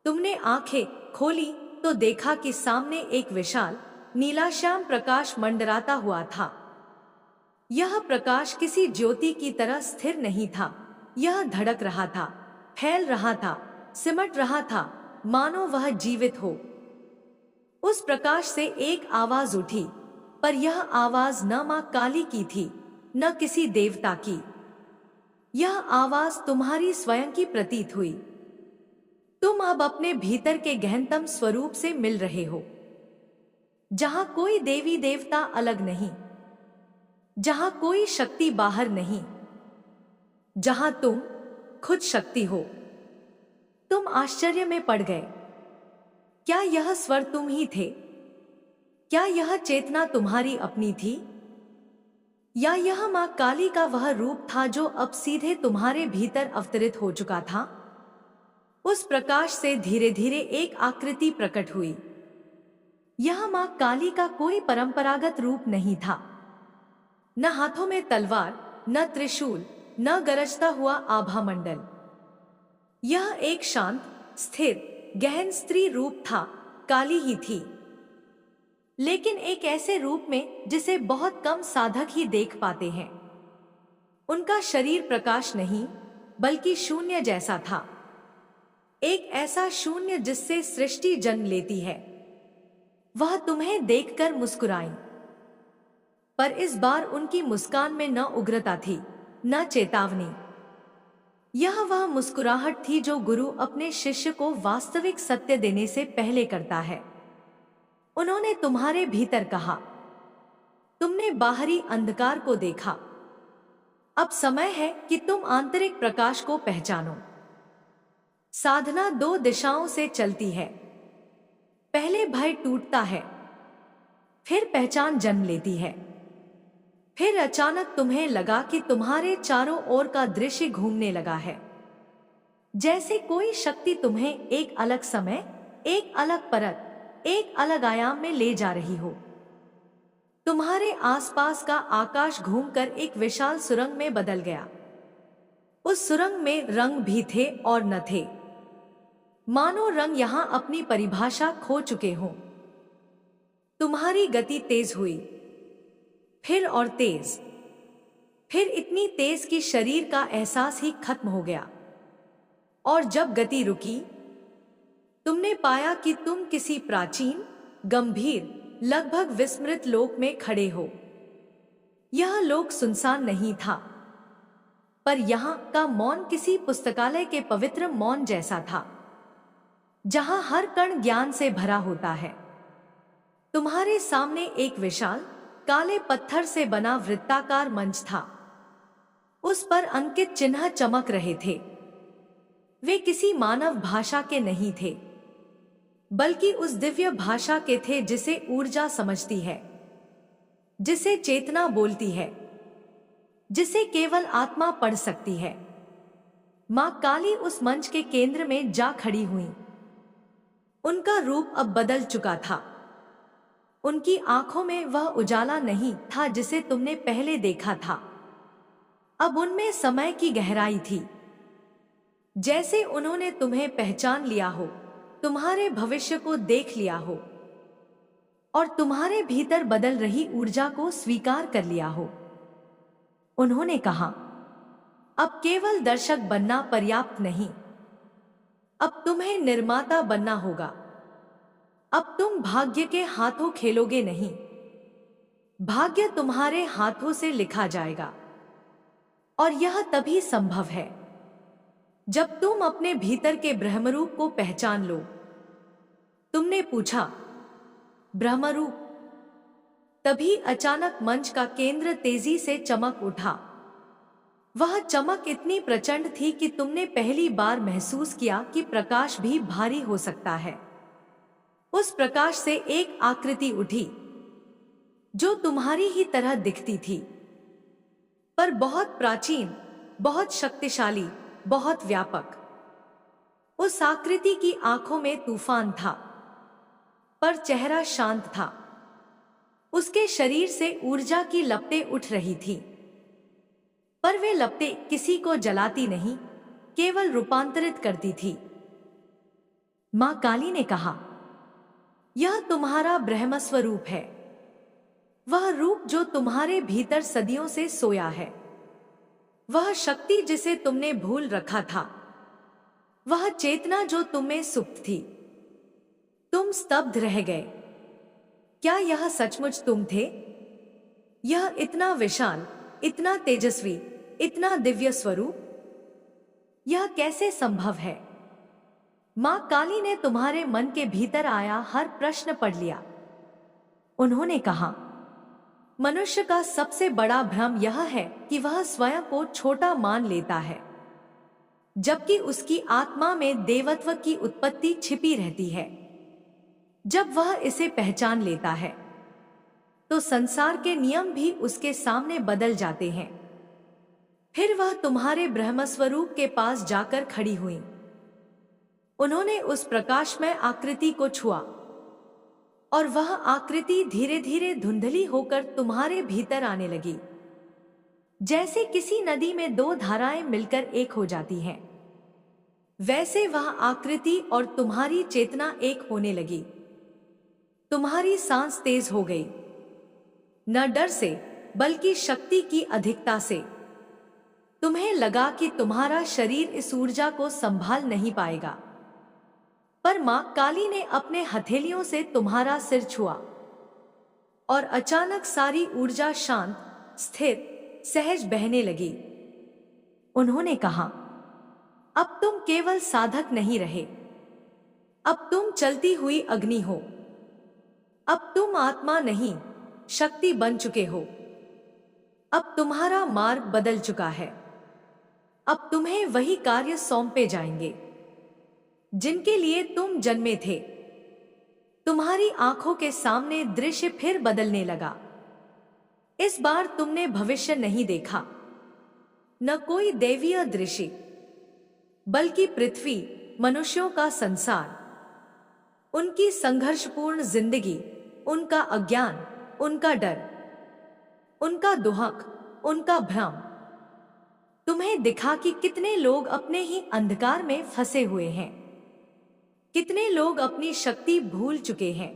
तुमने आंखें खोली तो देखा कि सामने एक विशाल नीलाश्याम प्रकाश मंडराता हुआ था। यह प्रकाश किसी ज्योति की तरह स्थिर नहीं था। यह धड़क रहा था, फैल रहा था, सिमट रहा था, मानो वह जीवित हो। उस प्रकाश से एक आवाज उठी, पर यह आवाज न मां काली की थी, न किसी देवता की। यह आवाज तुम्हारी स्वयं की प्रतीत हुई। तुम अब अपने भीतर के गहनतम स्वरूप से मिल रहे हो, जहां कोई देवी देवता अलग नहीं, जहां कोई शक्ति बाहर नहीं, जहां तुम खुद शक्ति हो। तुम आश्चर्य में पड़ गए। क्या यह स्वर तुम ही थे? क्या यह चेतना तुम्हारी अपनी थी? या यह मां काली का वह रूप था जो अब सीधे तुम्हारे भीतर अवतरित हो चुका था? उस प्रकाश से धीरे धीरे एक आकृति प्रकट हुई। यह मां काली का कोई परंपरागत रूप नहीं था। न हाथों में तलवार, न त्रिशूल, न गरजता हुआ आभा मंडल। यह एक शांत, स्थिर, गहन स्त्री रूप था। काली ही थी, लेकिन एक ऐसे रूप में जिसे बहुत कम साधक ही देख पाते हैं। उनका शरीर प्रकाश नहीं, बल्कि शून्य जैसा था। एक ऐसा शून्य जिससे सृष्टि जन्म लेती है। वह तुम्हें देखकर मुस्कुराई, पर इस बार उनकी मुस्कान में न उग्रता थी, न चेतावनी। यह वह मुस्कुराहट थी जो गुरु अपने शिष्य को वास्तविक सत्य देने से पहले करता है। उन्होंने तुम्हारे भीतर कहा, तुमने बाहरी अंधकार को देखा, अब समय है कि तुम आंतरिक प्रकाश को पहचानो। साधना दो दिशाओं से चलती है। पहले भय टूटता है, फिर पहचान जन्म लेती है। फिर अचानक तुम्हें लगा कि तुम्हारे चारों ओर का दृश्य घूमने लगा है, जैसे कोई शक्ति तुम्हें एक अलग समय, एक अलग परत, एक अलग आयाम में ले जा रही हो। तुम्हारे आसपास का आकाश घूमकर एक विशाल सुरंग में बदल गया। उस सुरंग में रंग भी थे और न थे, मानो रंग यहां अपनी परिभाषा खो चुके हों। तुम्हारी गति तेज हुई, फिर और तेज, फिर इतनी तेज कि शरीर का एहसास ही खत्म हो गया। और जब गति रुकी, तुमने पाया कि तुम किसी प्राचीन, गंभीर, लगभग विस्मृत लोक में खड़े हो। यह लोक सुनसान नहीं था, पर यहां का मौन किसी पुस्तकालय के पवित्र मौन जैसा था, जहां हर कण ज्ञान से भरा होता है। तुम्हारे सामने एक विशाल, काले पत्थर से बना वृत्ताकार मंच था। उस पर अंकित चिन्ह चमक रहे थे। वे किसी मानव भाषा के नहीं थे, बल्कि उस दिव्य भाषा के थे जिसे ऊर्जा समझती है, जिसे चेतना बोलती है, जिसे केवल आत्मा पढ़ सकती है। माँ काली उस मंच के केंद्र में जा खड़ी हुई। उनका रूप अब बदल चुका था। उनकी आंखों में वह उजाला नहीं था जिसे तुमने पहले देखा था। अब उनमें समय की गहराई थी। जैसे उन्होंने तुम्हें पहचान लिया हो, तुम्हारे भविष्य को देख लिया हो और तुम्हारे भीतर बदल रही ऊर्जा को स्वीकार कर लिया हो। उन्होंने कहा, अब केवल दर्शक बनना पर्याप्त नहीं, अब तुम्हें निर्माता बनना होगा। अब तुम भाग्य के हाथों खेलोगे नहीं, भाग्य तुम्हारे हाथों से लिखा जाएगा। और यह तभी संभव है जब तुम अपने भीतर के ब्रह्मरूप को पहचान लो। तुमने पूछा, ब्रह्मरूप? तभी अचानक मंच का केंद्र तेजी से चमक उठा। वह चमक इतनी प्रचंड थी कि तुमने पहली बार महसूस किया कि प्रकाश भी भारी हो सकता है। उस प्रकाश से एक आकृति उठी जो तुम्हारी ही तरह दिखती थी, पर बहुत प्राचीन, बहुत शक्तिशाली, बहुत व्यापक। उस आकृति की आंखों में तूफान था, पर चेहरा शांत था। उसके शरीर से ऊर्जा की लपटें उठ रही थी, पर वे लपटें किसी को जलाती नहीं, केवल रूपांतरित करती थी। मां काली ने कहा, यह तुम्हारा ब्रह्म स्वरूप है, वह रूप जो तुम्हारे भीतर सदियों से सोया है, वह शक्ति जिसे तुमने भूल रखा था, वह चेतना जो तुम्हें सुप्त थी। तुम स्तब्ध रह गए। क्या यह सचमुच तुम थे? यह इतना विशाल, इतना तेजस्वी, इतना दिव्य स्वरूप, यह कैसे संभव है? मां काली ने तुम्हारे मन के भीतर आया हर प्रश्न पढ़ लिया। उन्होंने कहा, मनुष्य का सबसे बड़ा भ्रम यह है कि वह स्वयं को छोटा मान लेता है, जबकि उसकी आत्मा में देवत्व की उत्पत्ति छिपी रहती है। जब वह इसे पहचान लेता है तो संसार के नियम भी उसके सामने बदल जाते हैं। फिर वह तुम्हारे ब्रह्मस्वरूप के पास जाकर खड़ी हुई। उन्होंने उस प्रकाशमय आकृति को छुआ और वह आकृति धीरे धीरे धुंधली होकर तुम्हारे भीतर आने लगी। जैसे किसी नदी में दो धाराएं मिलकर एक हो जाती हैं, वैसे वह आकृति और तुम्हारी चेतना एक होने लगी। तुम्हारी सांस तेज हो गई, न डर से बल्कि शक्ति की अधिकता से। तुम्हें लगा कि तुम्हारा शरीर इस ऊर्जा को संभाल नहीं पाएगा, पर मां काली ने अपने हथेलियों से तुम्हारा सिर छुआ और अचानक सारी ऊर्जा शांत, स्थिर, सहज बहने लगी। उन्होंने कहा, अब तुम केवल साधक नहीं रहे, अब तुम चलती हुई अग्नि हो। अब तुम आत्मा नहीं, शक्ति बन चुके हो। अब तुम्हारा मार्ग बदल चुका है। अब तुम्हें वही कार्य सौंपे जाएंगे जिनके लिए तुम जन्मे थे। तुम्हारी आंखों के सामने दृश्य फिर बदलने लगा। इस बार तुमने भविष्य नहीं देखा, न कोई दैवीय दृश्य, बल्कि पृथ्वी, मनुष्यों का संसार, उनकी संघर्षपूर्ण जिंदगी, उनका अज्ञान, उनका डर, उनका दुहक, उनका भ्रम। तुम्हें दिखा कि कितने लोग अपने ही अंधकार में फंसे हुए हैं, कितने लोग अपनी शक्ति भूल चुके हैं,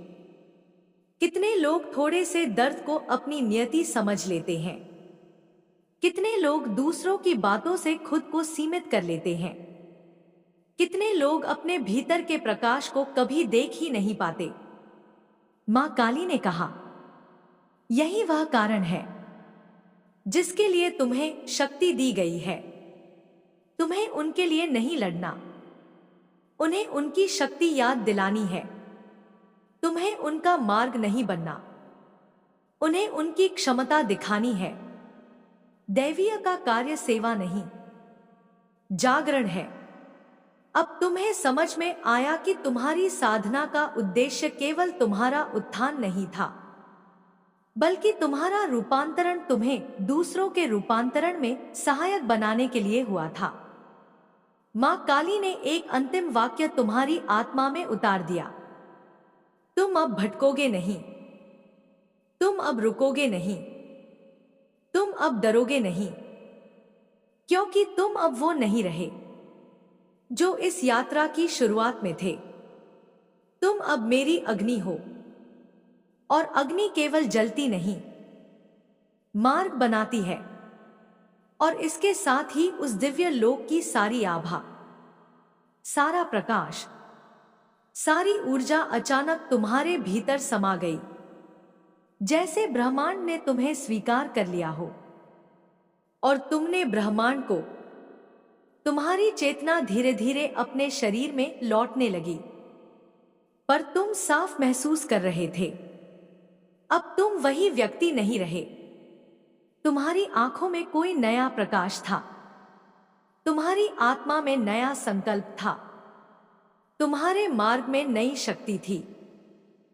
कितने लोग थोड़े से दर्द को अपनी नियति समझ लेते हैं, कितने लोग दूसरों की बातों से खुद को सीमित कर लेते हैं, कितने लोग अपने भीतर के प्रकाश को कभी देख ही नहीं पाते। मां काली ने कहा, यही वह कारण है जिसके लिए तुम्हें शक्ति दी गई है। तुम्हें उनके लिए नहीं लड़ना, उन्हें उनकी शक्ति याद दिलानी है। तुम्हें उनका मार्ग नहीं बनना, उन्हें उनकी क्षमता दिखानी है। दैवीय का कार्य सेवा नहीं, जागरण है। अब तुम्हें समझ में आया कि तुम्हारी साधना का उद्देश्य केवल तुम्हारा उत्थान नहीं था, बल्कि तुम्हारा रूपांतरण तुम्हें दूसरों के रूपांतरण में सहायक बनाने के लिए हुआ था। मां काली ने एक अंतिम वाक्य तुम्हारी आत्मा में उतार दिया। तुम अब भटकोगे नहीं, तुम अब रुकोगे नहीं, तुम अब डरोगे नहीं, क्योंकि तुम अब वो नहीं रहे जो इस यात्रा की शुरुआत में थे। तुम अब मेरी अग्नि हो, और अग्नि केवल जलती नहीं, मार्ग बनाती है, और इसके साथ ही उस दिव्य लोक की सारी आभा, सारा प्रकाश, सारी ऊर्जा अचानक तुम्हारे भीतर समा गई, जैसे ब्रह्मांड ने तुम्हें स्वीकार कर लिया हो और तुमने ब्रह्मांड को, तुम्हारी चेतना धीरे धीरे अपने शरीर में लौटने लगी। पर तुम साफ महसूस कर रहे थे, अब तुम वही व्यक्ति नहीं रहे। तुम्हारी आंखों में कोई नया प्रकाश था, तुम्हारी आत्मा में नया संकल्प था, तुम्हारे मार्ग में नई शक्ति थी।